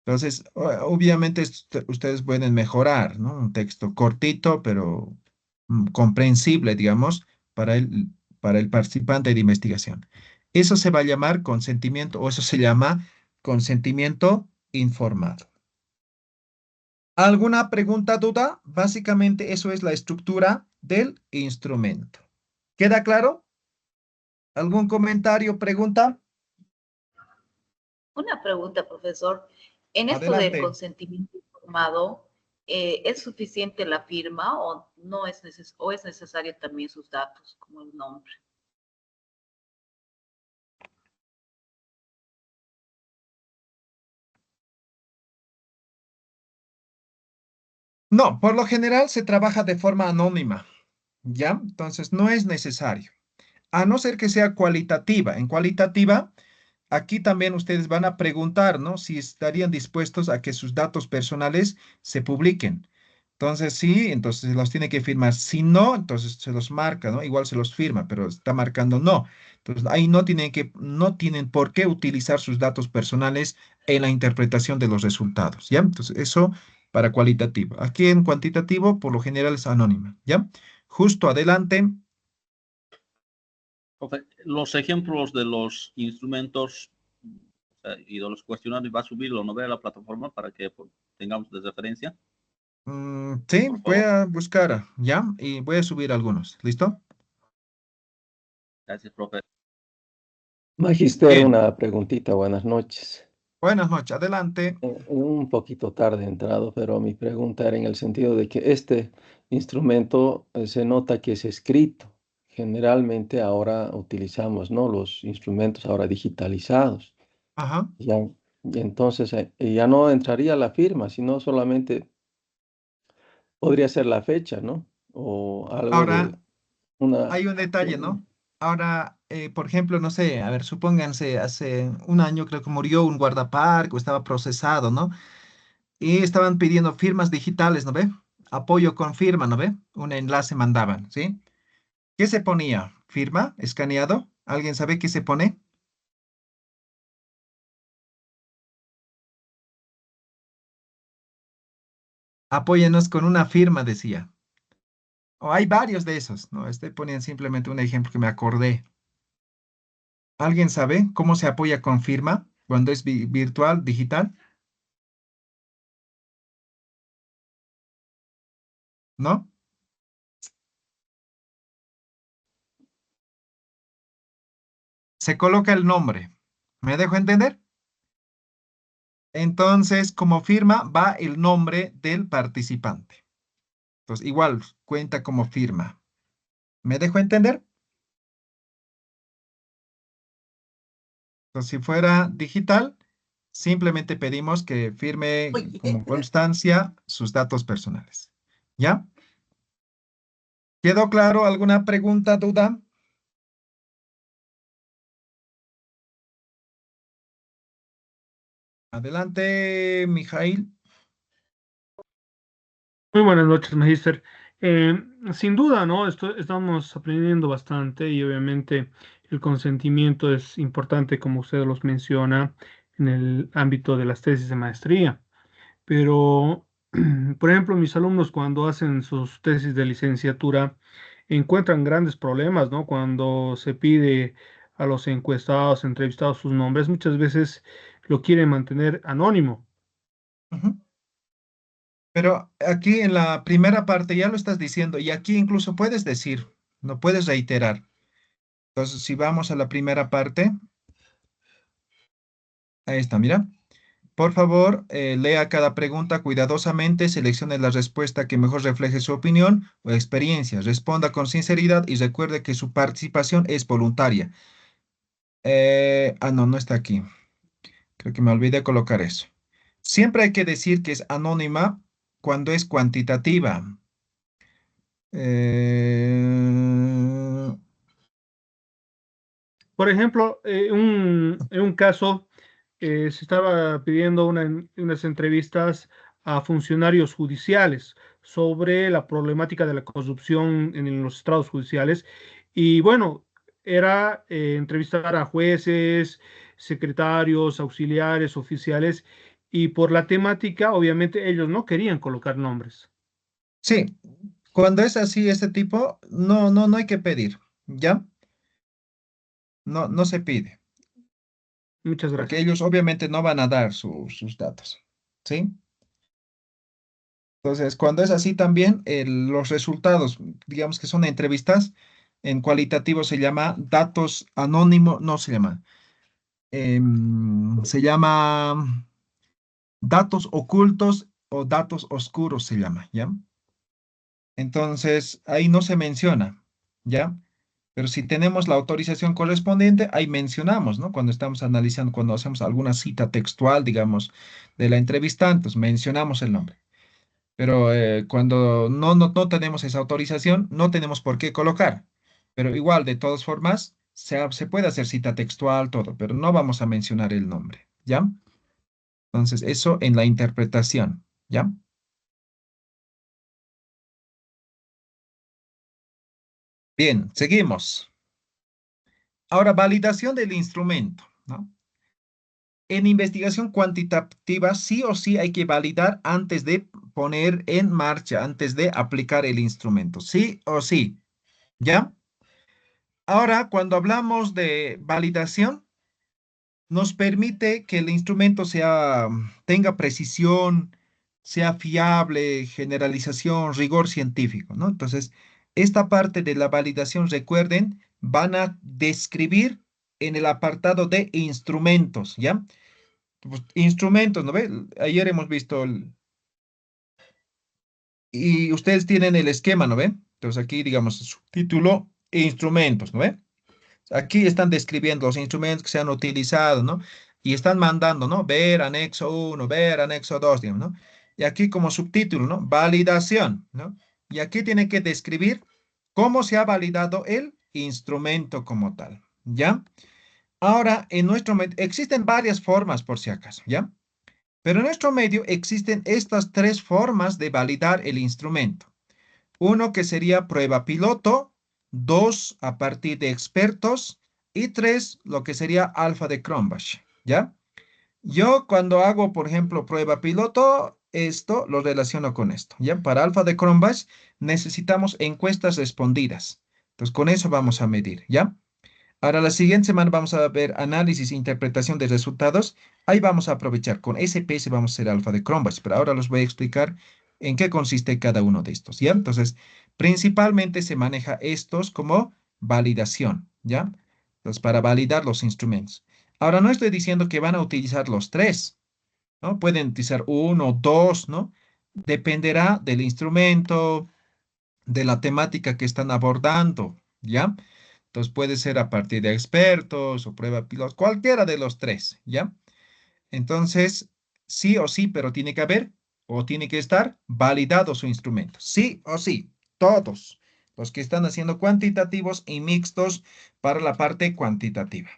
Entonces, obviamente ustedes pueden mejorar, ¿no? Un texto cortito, pero comprensible, digamos, para el participante de investigación. Eso se va a llamar consentimiento o eso se llama consentimiento informado. ¿Alguna pregunta, duda? Básicamente eso es la estructura del instrumento. ¿Queda claro? ¿Algún comentario, pregunta? Una pregunta, profesor. En esto del Adelante. consentimiento informado, ¿es suficiente la firma o no es o es necesario también sus datos, como el nombre? No, por lo general se trabaja de forma anónima, ¿ya? Entonces no es necesario, a no ser que sea cualitativa. En cualitativa, aquí también ustedes van a preguntar, ¿no? Si estarían dispuestos a que sus datos personales se publiquen. Entonces, sí, entonces se los tiene que firmar. Si no, entonces se los marca, ¿no? Igual se los firma, pero está marcando no. Entonces, ahí no tienen por qué utilizar sus datos personales en la interpretación de los resultados, ¿ya? Entonces, eso para cualitativo. Aquí en cuantitativo, por lo general es anónima, ¿ya? Justo adelante. Profe, los ejemplos de los instrumentos y de los cuestionarios va a subirlo, ¿no ve a la plataforma para que tengamos de referencia? Sí, Por voy favor. a buscar, ¿ya? Y voy a subir algunos. ¿Listo? Gracias, profe. Magister, Bien. una preguntita, buenas noches. Buenas noches. Adelante. Un poquito tarde entrado, pero mi pregunta era en el sentido de que este instrumento se nota que es escrito. Generalmente ahora utilizamos, ¿no? Los instrumentos ahora digitalizados. Ajá. Ya, y entonces ya no entraría la firma, sino solamente podría ser la fecha, ¿no? O algo Ahora, de una... hay un detalle, un- ¿no? Ahora, por ejemplo, no sé, a ver, supónganse, hace un año creo que murió un guardaparque o estaba procesado, ¿no? Y estaban pidiendo firmas digitales, ¿no ve? Apoyo con firma, ¿no ve? Un enlace mandaban, ¿sí? ¿Qué se ponía? ¿Firma? ¿Escaneado? ¿Alguien sabe qué se pone? Apóyenos con una firma, decía. O hay varios de esos, ¿no? Estoy poniendo simplemente un ejemplo que me acordé. ¿Alguien sabe cómo se apoya con firma cuando es virtual, digital? ¿No? Se coloca el nombre. ¿Me dejo entender? Entonces, como firma va el nombre del participante. Entonces, igual cuenta como firma. ¿Me dejo entender? Entonces, si fuera digital, simplemente pedimos que firme como constancia sus datos personales. ¿Ya? ¿Quedó claro? ¿Alguna pregunta, duda? Adelante, Mijail. Muy buenas noches, Magíster. Sin duda, ¿no? Estamos aprendiendo bastante y obviamente el consentimiento es importante, como usted los menciona, en el ámbito de las tesis de maestría. Pero, por ejemplo, mis alumnos cuando hacen sus tesis de licenciatura encuentran grandes problemas, ¿no? Cuando se pide a los encuestados, entrevistados sus nombres, muchas veces lo quieren mantener anónimo. Ujú. Pero aquí en la primera parte ya lo estás diciendo y aquí incluso puedes decir, no puedes reiterar. Entonces, si vamos a la primera parte, ahí está, mira. Por favor, lea cada pregunta cuidadosamente, seleccione la respuesta que mejor refleje su opinión o experiencia, responda con sinceridad y recuerde que su participación es voluntaria. No, no está aquí. Creo que me olvidé colocar eso. Siempre hay que decir que es anónima cuando es cuantitativa. Eh, Por ejemplo, en un caso se estaba pidiendo unas entrevistas a funcionarios judiciales sobre la problemática de la corrupción en los estrados judiciales. Y bueno, era entrevistar a jueces, secretarios, auxiliares, oficiales, y por la temática, obviamente, ellos no querían colocar nombres. sí, cuando es así, este tipo, no hay que pedir, ¿ya? No, no se pide, Muchas porque gracias. ellos obviamente no van a dar sus datos, ¿sí? Entonces, cuando es así también, los resultados, digamos que son entrevistas, en cualitativo se llama datos anónimos, no se llama, se llama datos ocultos o datos oscuros se llama, ¿ya? Entonces, ahí no se menciona, ¿ya? Pero si tenemos la autorización correspondiente, ahí mencionamos, ¿no? Cuando estamos analizando, cuando hacemos alguna cita textual, digamos, de la entrevistante, pues mencionamos el nombre. Pero cuando no tenemos esa autorización, no tenemos por qué colocar. Pero igual, de todas formas, se puede hacer cita textual, todo, pero no vamos a mencionar el nombre, ¿ya? Entonces, eso en la interpretación, ¿ya? Bien, seguimos. Ahora, validación del instrumento, ¿no? En investigación cuantitativa, sí o sí hay que validar antes de poner en marcha, antes de aplicar el instrumento, sí o sí, ¿ya? Ahora, cuando hablamos de validación, nos permite que el instrumento tenga precisión, sea fiable, generalización, rigor científico, ¿no? Entonces, esta parte de la validación, recuerden, van a describir en el apartado de instrumentos, ¿ya? Pues, instrumentos, ¿no ve? Ayer hemos visto y ustedes tienen el esquema, ¿no ve? Entonces aquí, digamos, subtítulo, instrumentos, ¿no ve? Aquí están describiendo los instrumentos que se han utilizado, ¿no? Y están mandando, ¿no? Ver anexo 1, ver anexo 2, digamos, ¿no? Y aquí como subtítulo, ¿no? Validación, ¿no? Y aquí tiene que describir cómo se ha validado el instrumento como tal, ¿ya? Ahora, en nuestro medio, existen varias formas por si acaso, ¿ya? Pero en nuestro medio existen estas tres formas de validar el instrumento. Uno que sería prueba piloto, dos a partir de expertos y tres lo que sería alfa de Cronbach, ¿ya? Yo cuando hago, por ejemplo, prueba piloto, esto lo relaciono con esto, ¿ya? Para alfa de Cronbach necesitamos encuestas respondidas. Entonces, con eso vamos a medir, ¿ya? Ahora, la siguiente semana vamos a ver análisis e interpretación de resultados. Ahí vamos a aprovechar. Con SPS vamos a hacer alfa de Cronbach, pero ahora los voy a explicar en qué consiste cada uno de estos, ¿ya? Entonces, principalmente se maneja estos como validación, ¿ya? Entonces, para validar los instrumentos. Ahora, no estoy diciendo que van a utilizar los tres, ¿no? Pueden utilizar uno, dos, ¿no? Dependerá del instrumento, de la temática que están abordando, ¿ya? Entonces puede ser a partir de expertos o prueba piloto, cualquiera de los tres, ¿ya? Entonces, sí o sí, pero tiene que haber o tiene que estar validado su instrumento. Sí o sí, todos los que están haciendo cuantitativos y mixtos para la parte cuantitativa.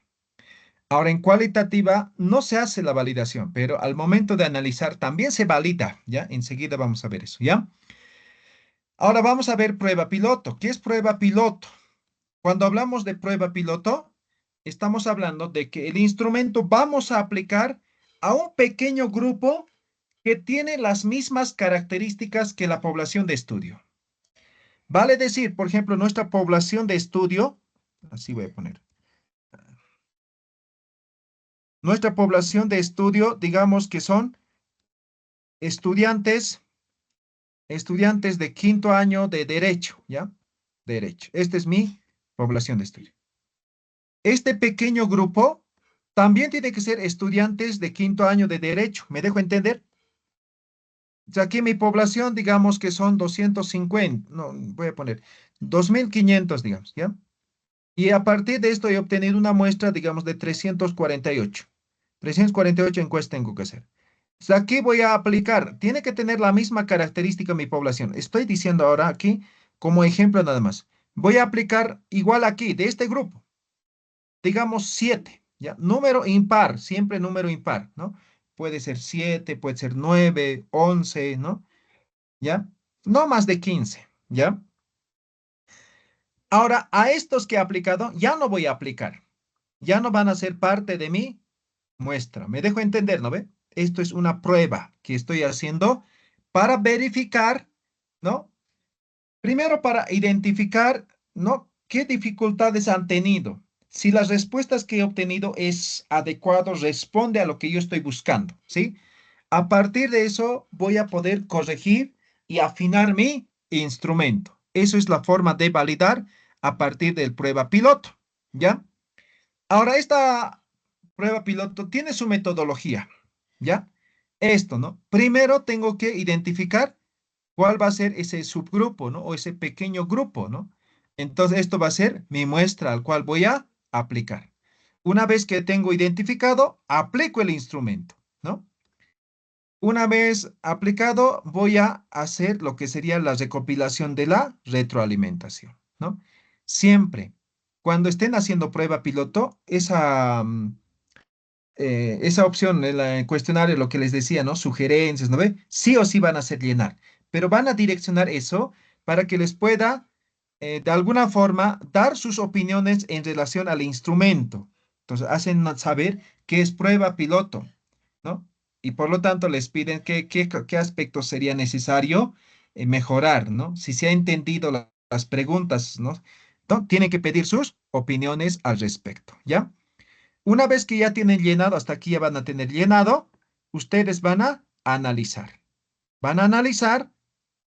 Ahora, en cualitativa no se hace la validación, pero al momento de analizar también se valida, ¿ya? Enseguida vamos a ver eso, ¿ya? Ahora vamos a ver prueba piloto. ¿Qué es prueba piloto? Cuando hablamos de prueba piloto, estamos hablando de que el instrumento vamos a aplicar a un pequeño grupo que tiene las mismas características que la población de estudio. Vale decir, por ejemplo, nuestra población de estudio, así voy a poner, nuestra población de estudio, digamos que son estudiantes de quinto año de derecho, ¿ya? Derecho. Esta es mi población de estudio. Este pequeño grupo también tiene que ser estudiantes de quinto año de derecho. ¿Me dejo entender? O sea, aquí mi población, digamos que son 250, no, voy a poner 2.500, digamos, ¿ya? Y a partir de esto he obtenido una muestra, digamos, de 348. 348 encuestas tengo que hacer. O sea, aquí voy a aplicar, tiene que tener la misma característica mi población. Estoy diciendo ahora aquí como ejemplo nada más. Voy a aplicar igual aquí, de este grupo, digamos 7, ¿ya? Número impar, siempre número impar, ¿no? Puede ser 7, puede ser 9, 11, ¿no? ¿Ya? No más de 15, ¿ya? Ahora, a estos que he aplicado, ya no voy a aplicar. Ya no van a ser parte de mi muestra. ¿Me dejo entender, no ve? Esto es una prueba que estoy haciendo para verificar, ¿no? Primero para identificar, ¿no? ¿Qué dificultades han tenido? Si las respuestas que he obtenido es adecuado, responde a lo que yo estoy buscando, ¿sí? A partir de eso voy a poder corregir y afinar mi instrumento. Eso es la forma de validar a partir del prueba piloto, ¿ya? Ahora, esta prueba piloto tiene su metodología, ¿ya? Esto, ¿no? Primero tengo que identificar cuál va a ser ese subgrupo, ¿no? O ese pequeño grupo, ¿no? Entonces, esto va a ser mi muestra al cual voy a aplicar. Una vez que tengo identificado, aplico el instrumento, ¿no? Una vez aplicado, voy a hacer lo que sería la recopilación de la retroalimentación, ¿no? Siempre, cuando estén haciendo prueba piloto, esa opción, el cuestionario, lo que les decía, ¿no? Sugerencias, ¿no ve? Sí o sí van a hacer llenar, pero van a direccionar eso para que les pueda, de alguna forma, dar sus opiniones en relación al instrumento. Entonces, hacen saber qué es prueba piloto, ¿no? Y por lo tanto, les piden qué aspectos sería necesario mejorar, ¿no? Si se ha entendido las preguntas, ¿no? Tienen que pedir sus opiniones al respecto, ¿ya? Una vez que ya tienen llenado, hasta aquí ya van a tener llenado, ustedes van a analizar. Van a analizar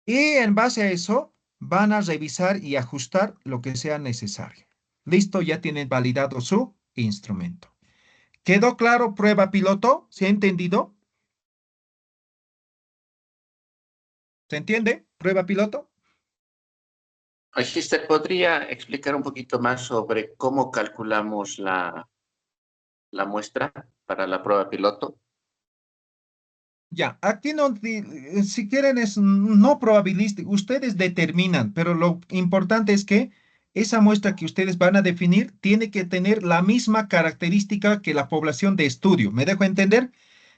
y en base a eso van a revisar y ajustar lo que sea necesario. Listo, ya tienen validado su instrumento. ¿Quedó claro prueba piloto? ¿Se ha entendido? ¿Se entiende? Prueba piloto. Magister, ¿podría explicar un poquito más sobre cómo calculamos la muestra para la prueba piloto? Ya, aquí no, si quieren es no probabilístico, ustedes determinan, pero lo importante es que esa muestra que ustedes van a definir tiene que tener la misma característica que la población de estudio. ¿Me dejo entender?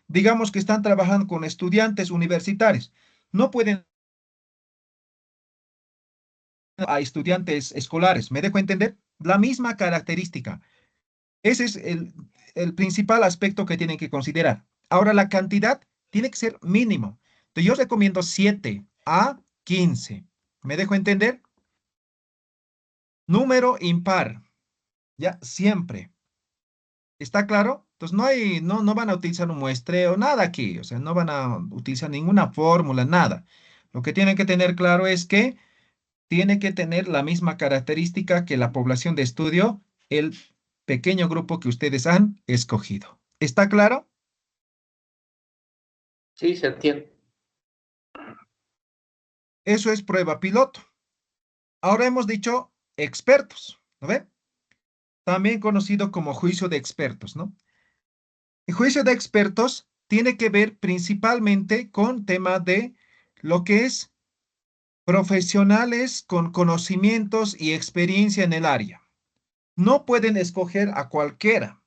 Digamos que están trabajando con estudiantes universitarios. No pueden a estudiantes escolares. ¿Me dejo entender? La misma característica. Ese es el principal aspecto que tienen que considerar. Ahora, la cantidad tiene que ser mínimo. Entonces, yo recomiendo 7 a 15. ¿Me dejo entender? Número impar. Ya, siempre. ¿Está claro? Entonces, no van a utilizar un muestreo, nada aquí. O sea, no van a utilizar ninguna fórmula, nada. Lo que tienen que tener claro es que tiene que tener la misma característica que la población de estudio, el pequeño grupo que ustedes han escogido. ¿Está claro? Sí, se entiende. Eso es prueba piloto. Ahora hemos dicho expertos, ¿no ve? también conocido como juicio de expertos, ¿no? El juicio de expertos tiene que ver principalmente con tema de lo que es profesionales con conocimientos y experiencia en el área. No pueden escoger a cualquiera.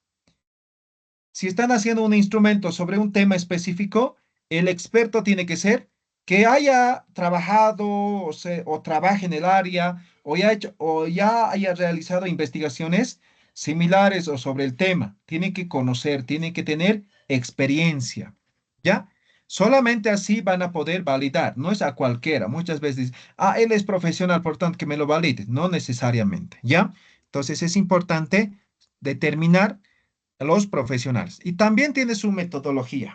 Si están haciendo un instrumento sobre un tema específico, el experto tiene que ser que haya trabajado o trabaje en el área o ya haya realizado investigaciones similares o sobre el tema. Tiene que conocer, tiene que tener experiencia, ¿ya? Solamente así van a poder validar, no es a cualquiera. Muchas veces, él es profesional, por tanto que me lo valide. No necesariamente, ¿ya? Entonces es importante determinar a los profesionales. Y también tiene su metodología.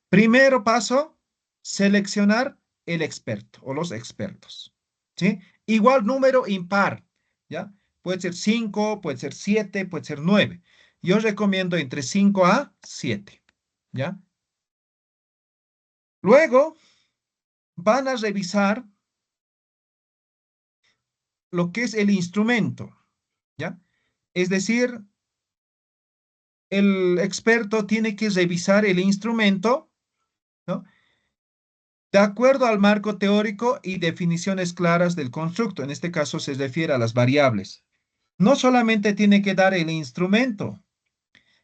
Primero paso, seleccionar el experto o los expertos. ¿Sí? Igual número impar, ¿ya? Puede ser 5, puede ser 7, puede ser 9. Yo recomiendo entre 5 a 7, ¿ya? Luego van a revisar lo que es el instrumento, ¿ya? Es decir, el experto tiene que revisar el instrumento, ¿no? De acuerdo al marco teórico y definiciones claras del constructo. En este caso se refiere a las variables. No solamente tiene que dar el instrumento,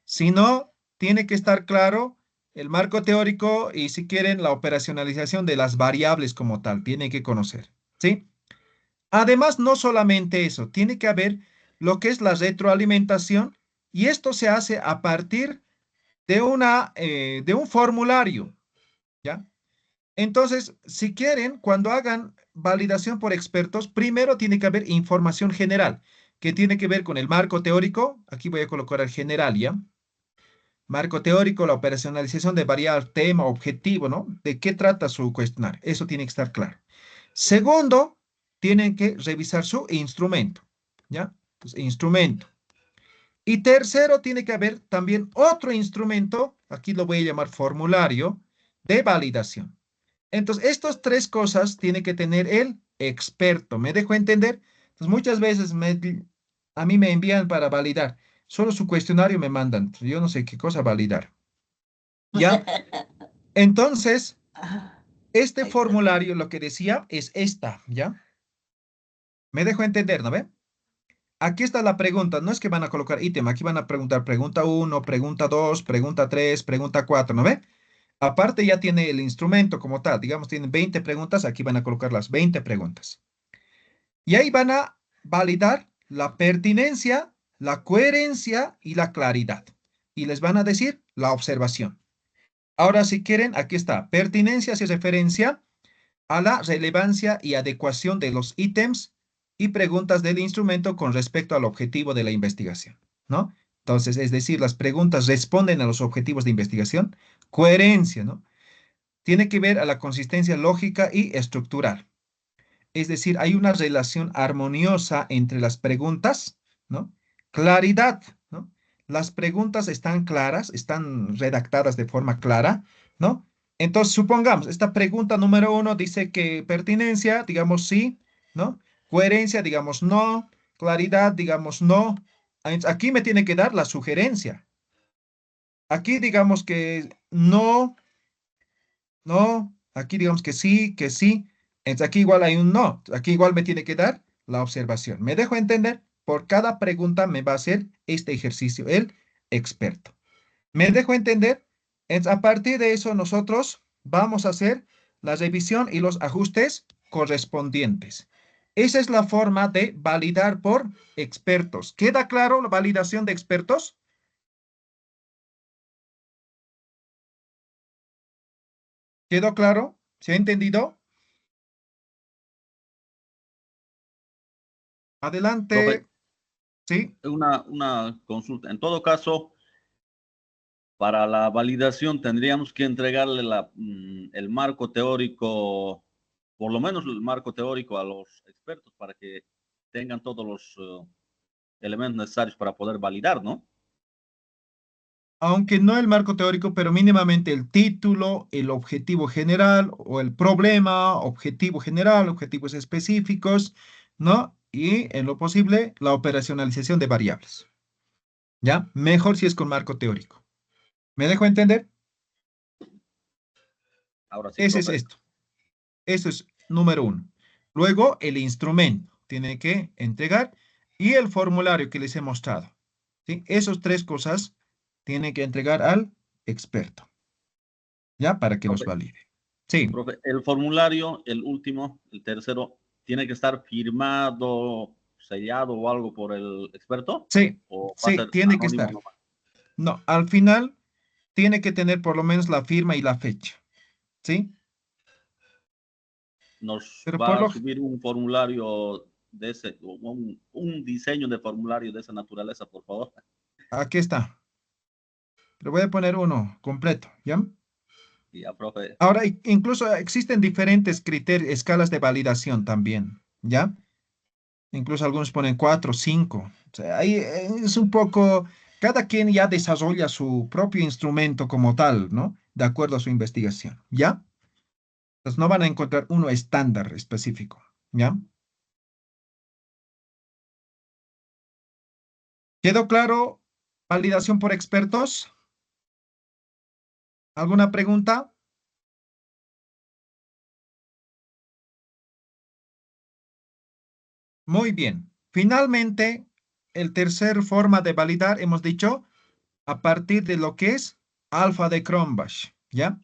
sino tiene que estar claro el marco teórico y, si quieren, la operacionalización de las variables como tal. Tiene que conocer, ¿sí? Además, no solamente eso, tiene que haber lo que es la retroalimentación, y esto se hace a partir de de un formulario, ¿ya? Entonces, si quieren, cuando hagan validación por expertos, primero tiene que haber información general, que tiene que ver con el marco teórico. Aquí voy a colocar el general, ¿ya? Marco teórico, la operacionalización de variables, tema, objetivo, ¿no? ¿De qué trata su cuestionario? Eso tiene que estar claro. Segundo, tienen que revisar su instrumento, ¿ya? Pues, instrumento. Y tercero, tiene que haber también otro instrumento, aquí lo voy a llamar formulario, de validación. Entonces, estas tres cosas tiene que tener el experto. ¿Me dejo entender? Entonces, muchas veces a mí me envían para validar. Solo su cuestionario me mandan. Yo no sé qué cosa validar. ¿Ya? Entonces, este formulario, lo que decía, es esta, ¿ya? Me dejo entender, ¿no ve? Aquí está la pregunta. No es que van a colocar ítem. Aquí van a preguntar pregunta 1, pregunta 2, pregunta 3, pregunta 4, ¿no ve? Aparte ya tiene el instrumento como tal. Digamos, tienen 20 preguntas. Aquí van a colocar las 20 preguntas. Y ahí van a validar la pertinencia, la coherencia y la claridad. Y les van a decir la observación. Ahora, si quieren, aquí está. Pertinencia hace referencia a la relevancia y adecuación de los ítems y preguntas del instrumento con respecto al objetivo de la investigación, ¿no? Entonces, es decir, las preguntas responden a los objetivos de investigación. Coherencia, ¿no? Tiene que ver a la consistencia lógica y estructural. Es decir, hay una relación armoniosa entre las preguntas, ¿no? Claridad, ¿no? Las preguntas están claras, están redactadas de forma clara, ¿no? Entonces, supongamos, esta pregunta número 1 dice que pertinencia, digamos sí, ¿no? Coherencia, digamos no. Claridad, digamos no. Aquí me tiene que dar la sugerencia. Aquí digamos que no, no. Aquí digamos que sí, que sí. Entonces aquí igual hay un no. Aquí igual me tiene que dar la observación. ¿Me dejo entender? Por cada pregunta me va a hacer este ejercicio el experto. ¿Me dejo entender? Entonces, a partir de eso nosotros vamos a hacer la revisión y los ajustes correspondientes. Esa es la forma de validar por expertos. ¿Queda claro la validación de expertos? ¿Quedó claro? ¿Se ha entendido? Adelante. Profe, Sí. una consulta. En todo caso, para la validación tendríamos que entregarle el marco teórico, por lo menos el marco teórico a los expertos para que tengan todos los elementos necesarios para poder validar, ¿no? Aunque no el marco teórico, pero mínimamente el título, el objetivo general o el problema, objetivo general, objetivos específicos, ¿no? Y en lo posible, la operacionalización de variables. ¿Ya? Mejor si es con marco teórico. ¿Me dejo entender? Ahora sí, Ese es profe. esto. Eso es número uno. Luego, el instrumento tiene que entregar y el formulario que les he mostrado. ¿Sí? Esas tres cosas tiene que entregar al experto, ¿ya? Para que los Profe, valide. Sí, profe, el formulario, el último, el tercero, ¿tiene que estar firmado, sellado o algo por el experto? sí, ¿O va a sí, ser tiene que anónimo estar. nomás? No, al final tiene que tener por lo menos la firma y la fecha, ¿sí? Nos Pero por va a lo... subir un formulario de ese, un diseño de formulario de esa naturaleza, por favor. Aquí está. Le voy a poner uno completo, ¿ya? Ya, profe. Ahora, incluso existen diferentes criterios, escalas de validación también, ¿ya? Incluso algunos ponen 4, 5. O sea, ahí es un poco, cada quien ya desarrolla su propio instrumento como tal, ¿no? De acuerdo a su investigación, ¿ya? Entonces no van a encontrar uno estándar específico, ¿ya? ¿Quedó claro? Validación por expertos. ¿Alguna pregunta? Muy bien. Finalmente, el tercer forma de validar, hemos dicho, a partir de lo que es alfa de Cronbach, ¿ya?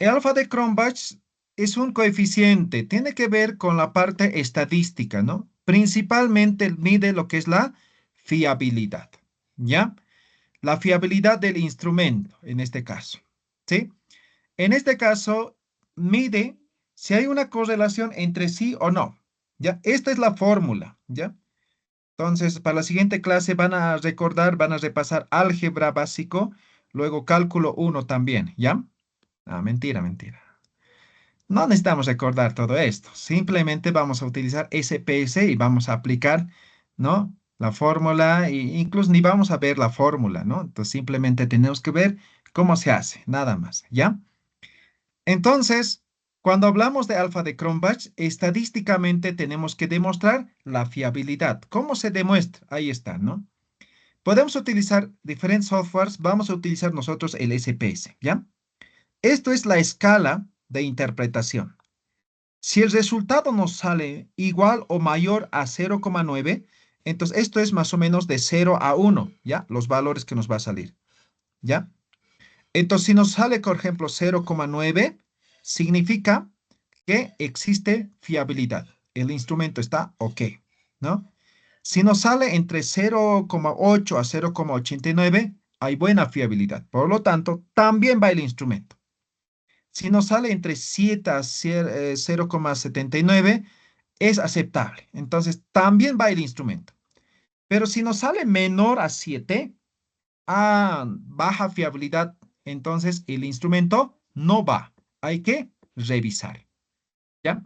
El alfa de Cronbach es un coeficiente, tiene que ver con la parte estadística, ¿no? Principalmente mide lo que es la fiabilidad, ¿ya? La fiabilidad del instrumento, en este caso, ¿sí? En este caso, mide si hay una correlación entre sí o no, ¿ya? Esta es la fórmula, ¿ya? Entonces, para la siguiente clase van a recordar, van a repasar álgebra básico, luego cálculo uno también, ¿ya? Ah, mentira, mentira. No necesitamos recordar todo esto. Simplemente vamos a utilizar SPS y vamos a aplicar, ¿no? La fórmula, e incluso ni vamos a ver la fórmula, ¿no? Entonces simplemente tenemos que ver cómo se hace, nada más, ¿ya? Entonces, cuando hablamos de alfa de Cronbach, estadísticamente tenemos que demostrar la fiabilidad. ¿Cómo se demuestra? Ahí está, ¿no? Podemos utilizar diferentes softwares, vamos a utilizar nosotros el SPS, ¿ya? Esto es la escala de interpretación. Si el resultado nos sale igual o mayor a 0,9, entonces esto es más o menos de 0 a 1, ¿ya? Los valores que nos va a salir, ¿ya? Entonces, si nos sale, por ejemplo, 0,9, significa que existe fiabilidad. El instrumento está ok, ¿no? Si nos sale entre 0,8 a 0,89, hay buena fiabilidad. Por lo tanto, también va el instrumento. Si nos sale entre 7 a 0,79, es aceptable. Entonces, también va el instrumento. Pero si nos sale menor a 7, baja fiabilidad, entonces el instrumento no va. Hay que revisar, ¿ya?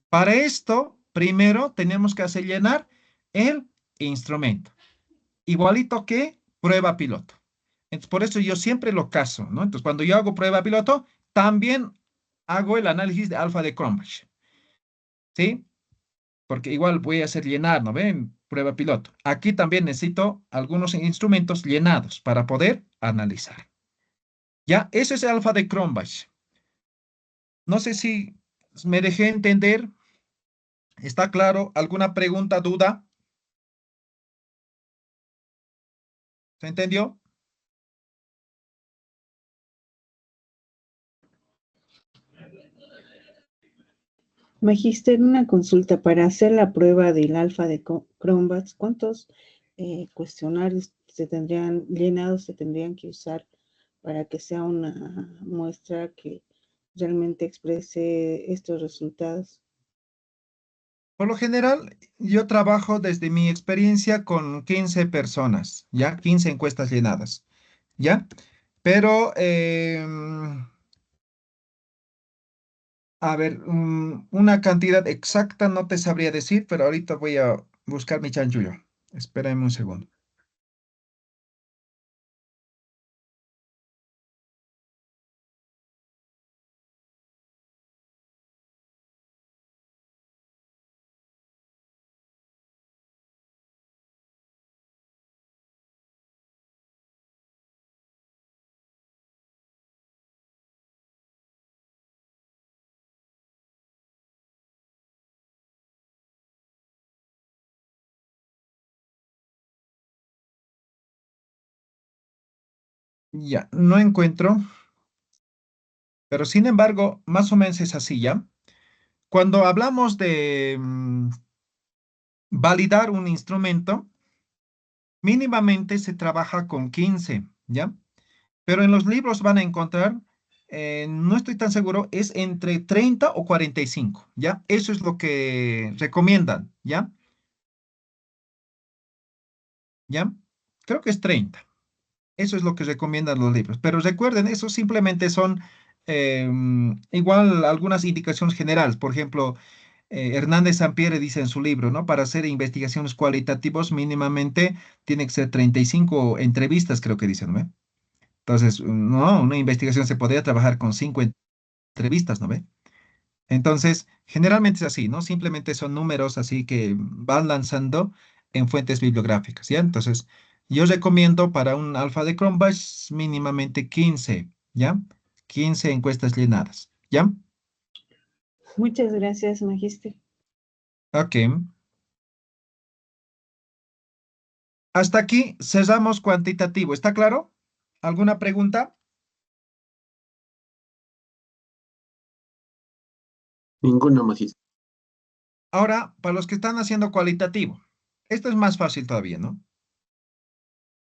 Para esto, primero tenemos que hacer llenar el instrumento. Igualito que prueba piloto. Entonces, por eso yo siempre lo caso, ¿no? Entonces, cuando yo hago prueba piloto, también hago el análisis de alfa de Cronbach, ¿sí? Porque igual voy a hacer llenar, ¿no ven? Prueba piloto. Aquí también necesito algunos instrumentos llenados para poder analizar. Ya, eso es el alfa de Cronbach. No sé si me dejé entender. ¿Está claro? ¿Alguna pregunta, duda? ¿Se entendió? Magíster, una consulta para hacer la prueba del alfa de Cronbach, ¿cuántos cuestionarios se tendrían que usar para que sea una muestra que realmente exprese estos resultados? Por lo general, yo trabajo desde mi experiencia con 15 personas, ¿ya? 15 encuestas llenadas, ¿ya? Pero, a ver, una cantidad exacta no te sabría decir, pero ahorita voy a buscar mi chanchullo. Espérame un segundo. Ya, no encuentro, pero sin embargo, más o menos es así, ¿ya? Cuando hablamos de validar un instrumento, mínimamente se trabaja con 15, ¿ya? Pero en los libros van a encontrar, no estoy tan seguro, es entre 30 o 45, ¿ya? Eso es lo que recomiendan, ¿ya? ¿Ya? Creo que es 30. Eso es lo que recomiendan los libros. Pero recuerden, eso simplemente son igual algunas indicaciones generales. Por ejemplo, Hernández Sampiere dice en su libro, ¿no? Para hacer investigaciones cualitativas, mínimamente tiene que ser 35 entrevistas, creo que dicen, ¿no? Entonces, no, una investigación se podría trabajar con 5 entrevistas, ¿no ve? Entonces, generalmente es así, ¿no? Simplemente son números así que van lanzando en fuentes bibliográficas, ¿ya? Entonces, yo recomiendo para un alfa de Cronbach mínimamente 15, ¿ya? 15 encuestas llenadas, ¿ya? Muchas gracias, Magíster. Ok. Hasta aquí cerramos cuantitativo, ¿está claro? ¿Alguna pregunta? Ninguna, magíster. Ahora, para los que están haciendo cualitativo, esto es más fácil todavía, ¿no?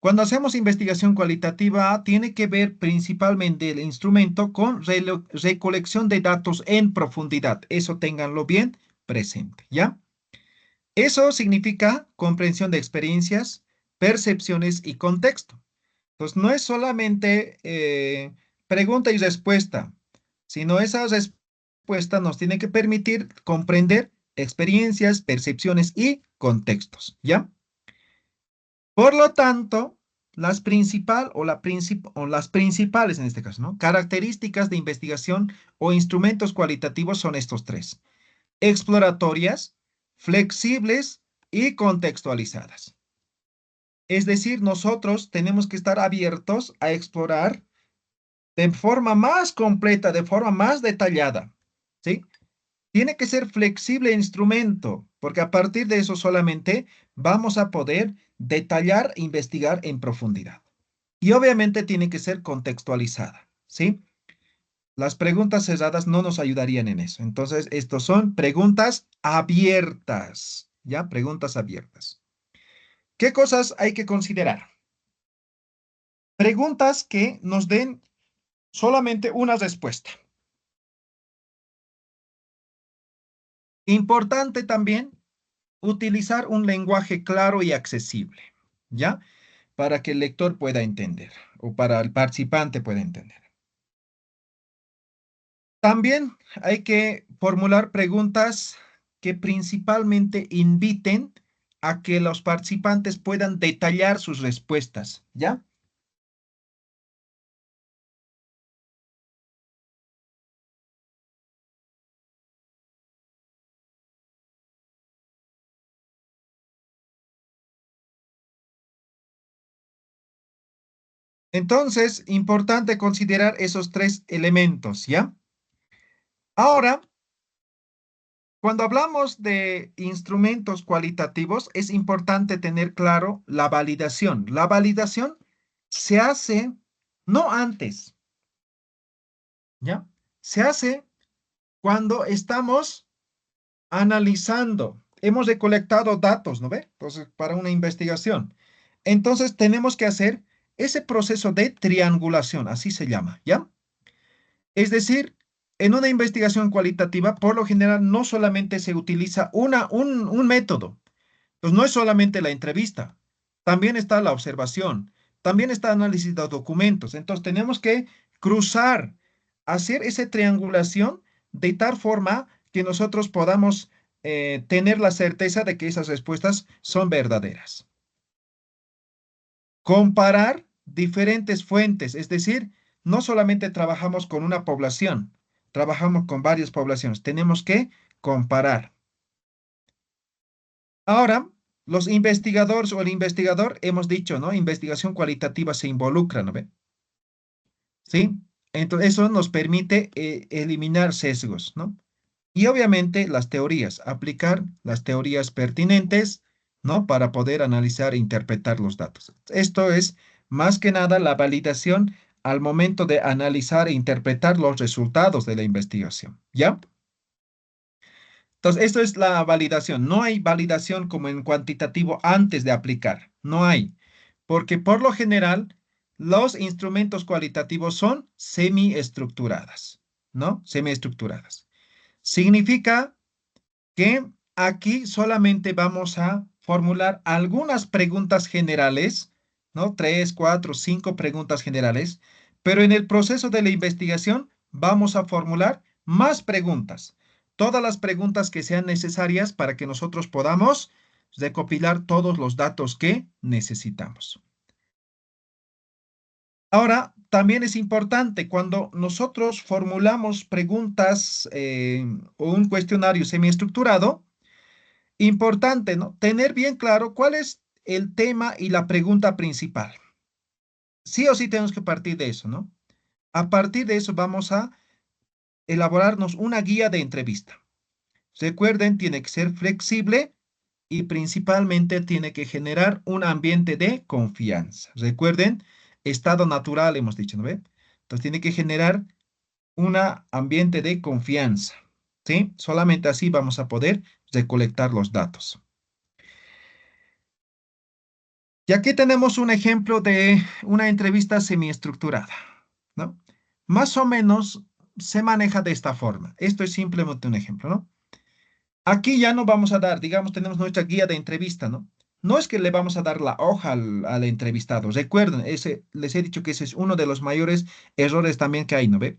Cuando hacemos investigación cualitativa, tiene que ver principalmente el instrumento con recolección de datos en profundidad. Eso ténganlo bien presente, ¿ya? Eso significa comprensión de experiencias, percepciones y contexto. Entonces, no es solamente pregunta y respuesta, sino esa respuesta nos tiene que permitir comprender experiencias, percepciones y contextos, ¿ya? Por lo tanto, las principales en este caso, ¿no? Características de investigación o instrumentos cualitativos son estos tres: exploratorias, flexibles y contextualizadas. Es decir, nosotros tenemos que estar abiertos a explorar de forma más completa, de forma más detallada, ¿sí? Tiene que ser flexible el instrumento, porque a partir de eso solamente vamos a poder detallar e investigar en profundidad. Y obviamente tiene que ser contextualizada, ¿sí? Las preguntas cerradas no nos ayudarían en eso. Entonces, estos son preguntas abiertas, ¿ya? Preguntas abiertas. ¿Qué cosas hay que considerar? Preguntas que nos den solamente una respuesta. Importante también utilizar un lenguaje claro y accesible, ¿ya? Para que el lector pueda entender o para el participante pueda entender. También hay que formular preguntas que principalmente inviten a que los participantes puedan detallar sus respuestas, ¿ya? Entonces, importante considerar esos tres elementos, ¿ya? Ahora, cuando hablamos de instrumentos cualitativos, es importante tener claro la validación. La validación se hace no antes, ¿ya? Se hace cuando estamos analizando. Hemos recolectado datos, ¿no ve? Entonces, para una investigación. Entonces, tenemos que hacer ese proceso de triangulación, así se llama, ¿ya? Es decir, en una investigación cualitativa, por lo general, no solamente se utiliza un método. Pues no es solamente la entrevista, también está la observación, también está análisis de documentos. Entonces tenemos que cruzar, hacer esa triangulación de tal forma que nosotros podamos tener la certeza de que esas respuestas son verdaderas. Comparar diferentes fuentes, es decir, no solamente trabajamos con una población, trabajamos con varias poblaciones, tenemos que comparar. Ahora, los investigadores o el investigador, hemos dicho, ¿no? Investigación cualitativa se involucra, ¿no ve? ¿Sí? Entonces, eso nos permite eliminar sesgos, ¿no? Y obviamente las teorías, aplicar las teorías pertinentes, ¿no? Para poder analizar e interpretar los datos. Esto es Más que nada la validación al momento de analizar e interpretar los resultados de la investigación, ¿ya? Entonces, esto es la validación. No hay validación como en cuantitativo antes de aplicar. No hay. Porque por lo general, los instrumentos cualitativos son semiestructuradas, ¿no? Semiestructuradas. Significa que aquí solamente vamos a formular algunas preguntas generales, ¿no? 3, 4, 5 preguntas generales, pero en el proceso de la investigación vamos a formular más preguntas, todas las preguntas que sean necesarias para que nosotros podamos recopilar todos los datos que necesitamos. Ahora, también es importante cuando nosotros formulamos preguntas o un cuestionario semiestructurado, importante, ¿no? Tener bien claro cuál es el tema y la pregunta principal. Sí o sí tenemos que partir de eso, ¿no? A partir de eso vamos a elaborarnos una guía de entrevista. Recuerden, tiene que ser flexible y principalmente tiene que generar un ambiente de confianza. Recuerden, estado natural hemos dicho, ¿no ve? Entonces tiene que generar un ambiente de confianza, ¿sí? Solamente así vamos a poder recolectar los datos. Y aquí tenemos un ejemplo de una entrevista semiestructurada, ¿no? Más o menos se maneja de esta forma. Esto es simplemente un ejemplo, ¿no? Aquí ya no vamos a dar, digamos, tenemos nuestra guía de entrevista, ¿no? No es que le vamos a dar la hoja al entrevistado. Recuerden, les he dicho que ese es uno de los mayores errores también que hay, ¿no ve?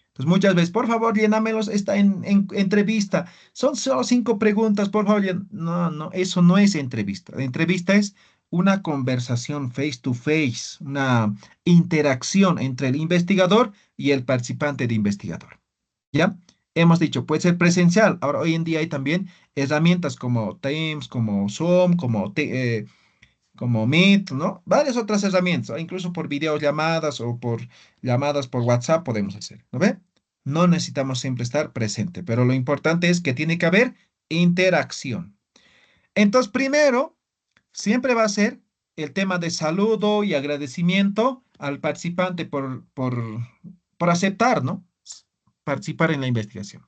Entonces, muchas veces, por favor, llénamelos esta en entrevista. Son solo 5 preguntas, por favor. No, no, eso no es entrevista. La entrevista es una conversación face to face, una interacción entre el investigador y el participante de investigador. ¿Ya? Hemos dicho, puede ser presencial. Ahora, hoy en día hay también herramientas como Teams, como Zoom, como Meet, ¿no? Varias otras herramientas, o incluso por videollamadas o por llamadas por WhatsApp podemos hacer, ¿no ve? No necesitamos siempre estar presente, pero lo importante es que tiene que haber interacción. Entonces, primero, siempre va a ser el tema de saludo y agradecimiento al participante por aceptar, ¿no? Participar en la investigación.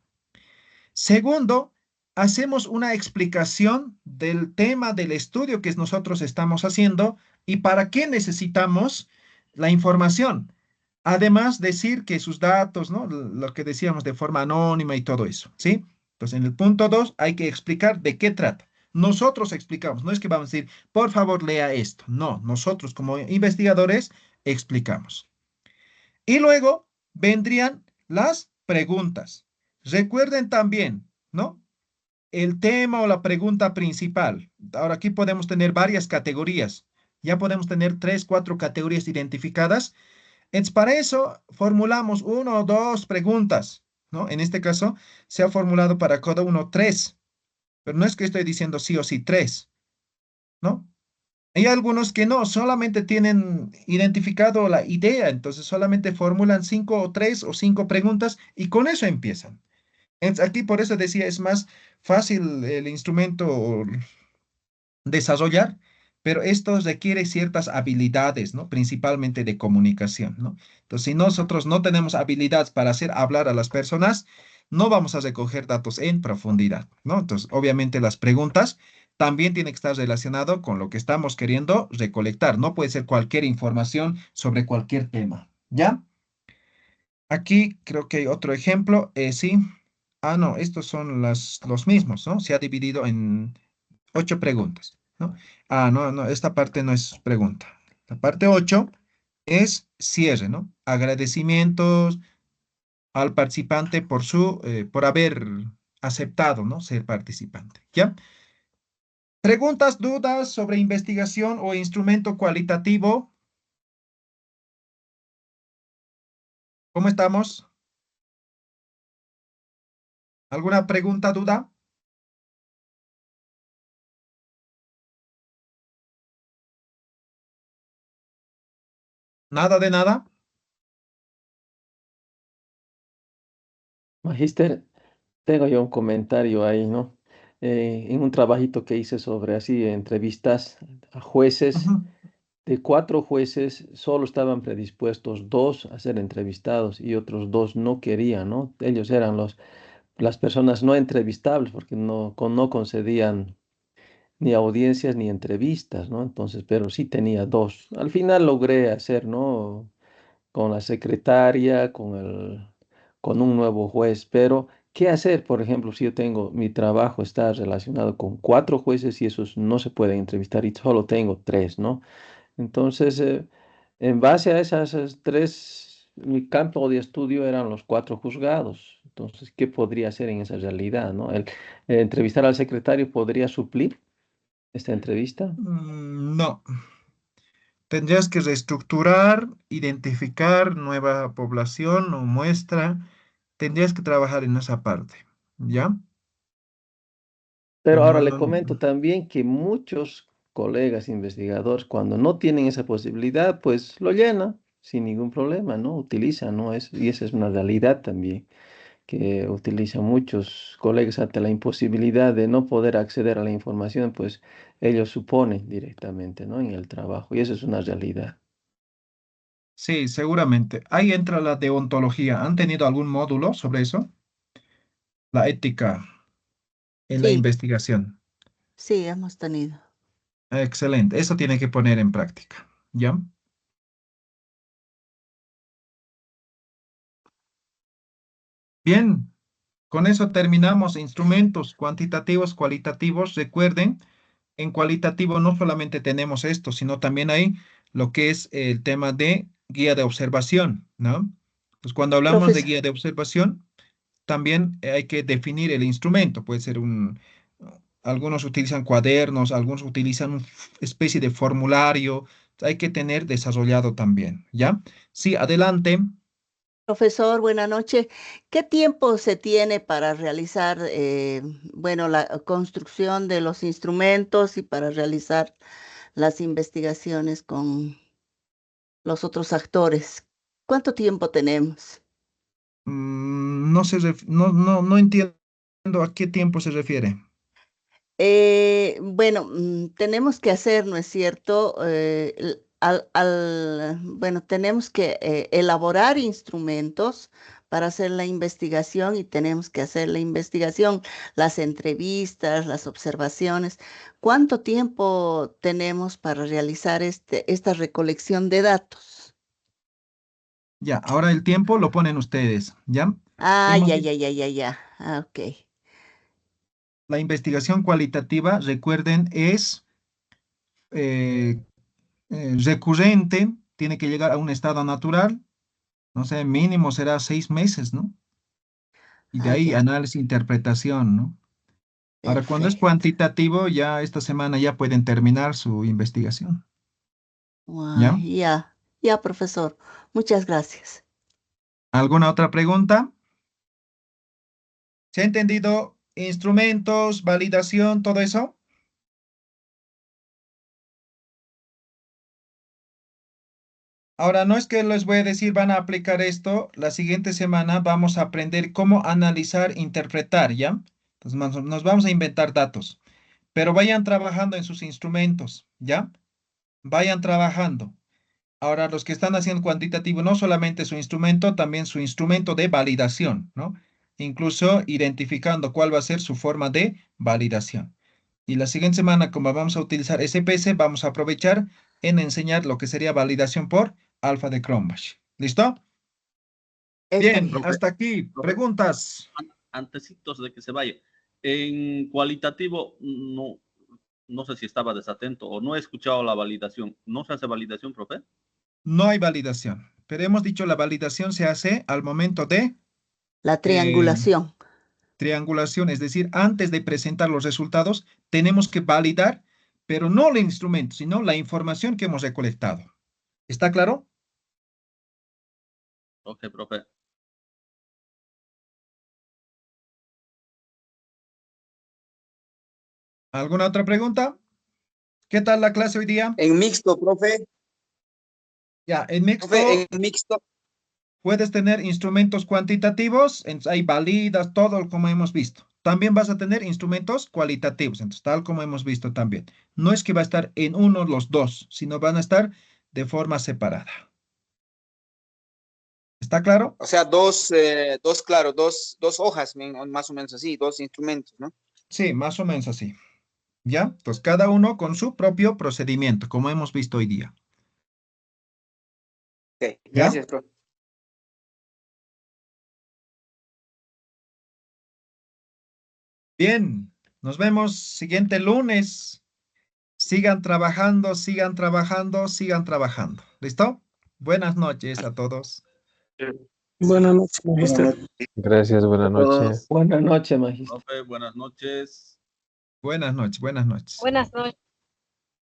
Segundo, hacemos una explicación del tema del estudio que nosotros estamos haciendo y para qué necesitamos la información. Además, decir que sus datos, ¿no? Lo que decíamos de forma anónima y todo eso, ¿sí? Entonces, en el punto 2 hay que explicar de qué trata. Nosotros explicamos, no es que vamos a decir, por favor, lea esto. No, nosotros como investigadores explicamos. Y luego vendrían las preguntas. Recuerden también, ¿no? El tema o la pregunta principal. Ahora aquí podemos tener varias categorías. Ya podemos tener 3, 4 categorías identificadas. Entonces, para eso formulamos 1 o 2 preguntas, ¿no? En este caso se ha formulado para cada uno 3, pero no es que estoy diciendo sí o sí 3, ¿no? Hay algunos que no, solamente tienen identificado la idea, entonces solamente formulan 5 o 3 o 5 preguntas y con eso empiezan. Aquí por eso decía, es más fácil el instrumento desarrollar, pero esto requiere ciertas habilidades, ¿no? Principalmente de comunicación, ¿no? Entonces, si nosotros no tenemos habilidades para hacer hablar a las personas, no vamos a recoger datos en profundidad, ¿no? Entonces, obviamente las preguntas también tienen que estar relacionado con lo que estamos queriendo recolectar. No puede ser cualquier información sobre cualquier tema, ¿ya? Aquí creo que hay otro ejemplo, sí. Ah, no, estos son los mismos, ¿no? Se ha dividido en 8 preguntas, ¿no? Ah, no, no, esta parte no es pregunta. La parte 8 es cierre, ¿no? Agradecimientos al participante por haber aceptado, ¿no? Ser participante, ¿ya? Preguntas, dudas sobre investigación o instrumento cualitativo. ¿Cómo estamos? ¿Alguna pregunta, duda? ¿Nada de nada? Magíster, tengo yo un comentario ahí, ¿no? En un trabajito que hice sobre así entrevistas a jueces, Ujú. de 4 jueces, solo estaban predispuestos 2 a ser entrevistados y otros 2 no querían, ¿no? Ellos eran las personas no entrevistables porque no concedían ni audiencias ni entrevistas, ¿no? Entonces, pero sí tenía 2. Al final logré hacer, ¿no? Con la secretaria, con un nuevo juez, pero ¿qué hacer? Por ejemplo, si yo tengo, mi trabajo está relacionado con 4 jueces y esos no se pueden entrevistar y solo tengo 3, ¿no? Entonces, en base a esas 3, mi campo de estudio eran los 4 juzgados. Entonces, ¿qué podría hacer en esa realidad, no? El entrevistar al secretario podría suplir esta entrevista. No, tendrías que reestructurar, identificar nueva población o muestra. Tendrías que trabajar en esa parte, ¿ya? Pero No, ahora le no, comento también que muchos colegas investigadores, cuando no tienen esa posibilidad, pues lo llenan sin ningún problema, ¿no? Utilizan, ¿no? Y esa es una realidad también, que utilizan muchos colegas ante la imposibilidad de no poder acceder a la información, pues ellos suponen directamente, ¿no? En el trabajo, y eso es una realidad. sí, seguramente. Ahí entra la deontología. ¿Han tenido algún módulo sobre eso? La ética en la Sí, investigación. sí, hemos tenido. Excelente. Eso tiene que poner en práctica, ¿ya? Bien, con eso terminamos. Instrumentos cuantitativos, cualitativos. Recuerden, en cualitativo no solamente tenemos esto, sino también hay lo que es el tema de guía de observación, ¿no? Pues cuando hablamos de Profesor, guía de observación, también hay que definir el instrumento. Puede ser algunos utilizan cuadernos, algunos utilizan una especie de formulario. Hay que tener desarrollado también, ¿ya? Sí, adelante. profesor, buena noche. ¿Qué tiempo se tiene para realizar, bueno, la construcción de los instrumentos y para realizar las investigaciones con los otros actores? ¿Cuánto tiempo tenemos? No entiendo a qué tiempo se refiere. Bueno, tenemos que hacer, ¿no es cierto? Bueno, tenemos que elaborar instrumentos para hacer la investigación y tenemos que hacer la investigación, las entrevistas, las observaciones. ¿Cuánto tiempo tenemos para realizar esta recolección de datos? Ya, ahora el tiempo lo ponen ustedes, ¿ya? Ah, Hemos ya, dicho, ya, ya, ya, ya. Ah, ok. la investigación cualitativa, recuerden, es eh, recurrente, tiene que llegar a un estado natural, no sé, mínimo será 6 meses, ¿no? Y de Ah, ahí ya. análisis, interpretación, ¿no? Ahora, cuando es Perfecto. cuantitativo, ya esta semana ya pueden terminar su investigación, ¿ya? Guay, ya, ya, profesor. Muchas gracias. ¿Alguna otra pregunta? ¿Se ha entendido instrumentos, validación, todo eso? Ahora, no es que les voy a decir van a aplicar esto, la siguiente semana vamos a aprender cómo analizar, interpretar, ¿ya? Entonces, nos vamos a inventar datos, pero vayan trabajando en sus instrumentos, ¿ya? Vayan trabajando. Ahora, los que están haciendo cuantitativo, no solamente su instrumento, también su instrumento de validación, ¿no? Incluso identificando cuál va a ser su forma de validación. Y la siguiente semana, como vamos a utilizar SPS, vamos a aprovechar en enseñar lo que sería validación por alfa de Cronbach. ¿Listo? Está Bien, bien. Profe, hasta aquí. profe, Preguntas. antecitos de que se vaya. En cualitativo, no sé si estaba desatento o no he escuchado la validación. ¿No se hace validación, profe? No hay validación, pero hemos dicho la validación se hace al momento de La eh, triangulación. triangulación, es decir, antes de presentar los resultados, tenemos que validar, pero no el instrumento, sino la información que hemos recolectado. ¿Está claro? Ok, profe. ¿Alguna otra pregunta? ¿Qué tal la clase hoy día? En mixto, profe. Ya, en Profe, mixto en mixto. puedes tener instrumentos cuantitativos, hay validas, todo como hemos visto. también vas a tener instrumentos cualitativos. Entonces, tal como hemos visto también. No es que va a estar en uno los dos, sino van a estar de forma separada. ¿Está claro? O sea, claro, dos hojas, más o menos así, dos instrumentos, ¿no? Sí, más o menos así. ¿Ya? Entonces, cada uno con su propio procedimiento, como hemos visto hoy día. Ok, ¿Ya? gracias, profe. Bien, nos vemos siguiente lunes. Sigan trabajando, sigan trabajando, sigan trabajando. ¿Listo? Buenas noches a todos. Buenas noches, Buenas magister. noches Gracias, buenas a todos. noches. Buenas noches, magister. Buenas noches, buenas noches. Buenas noches.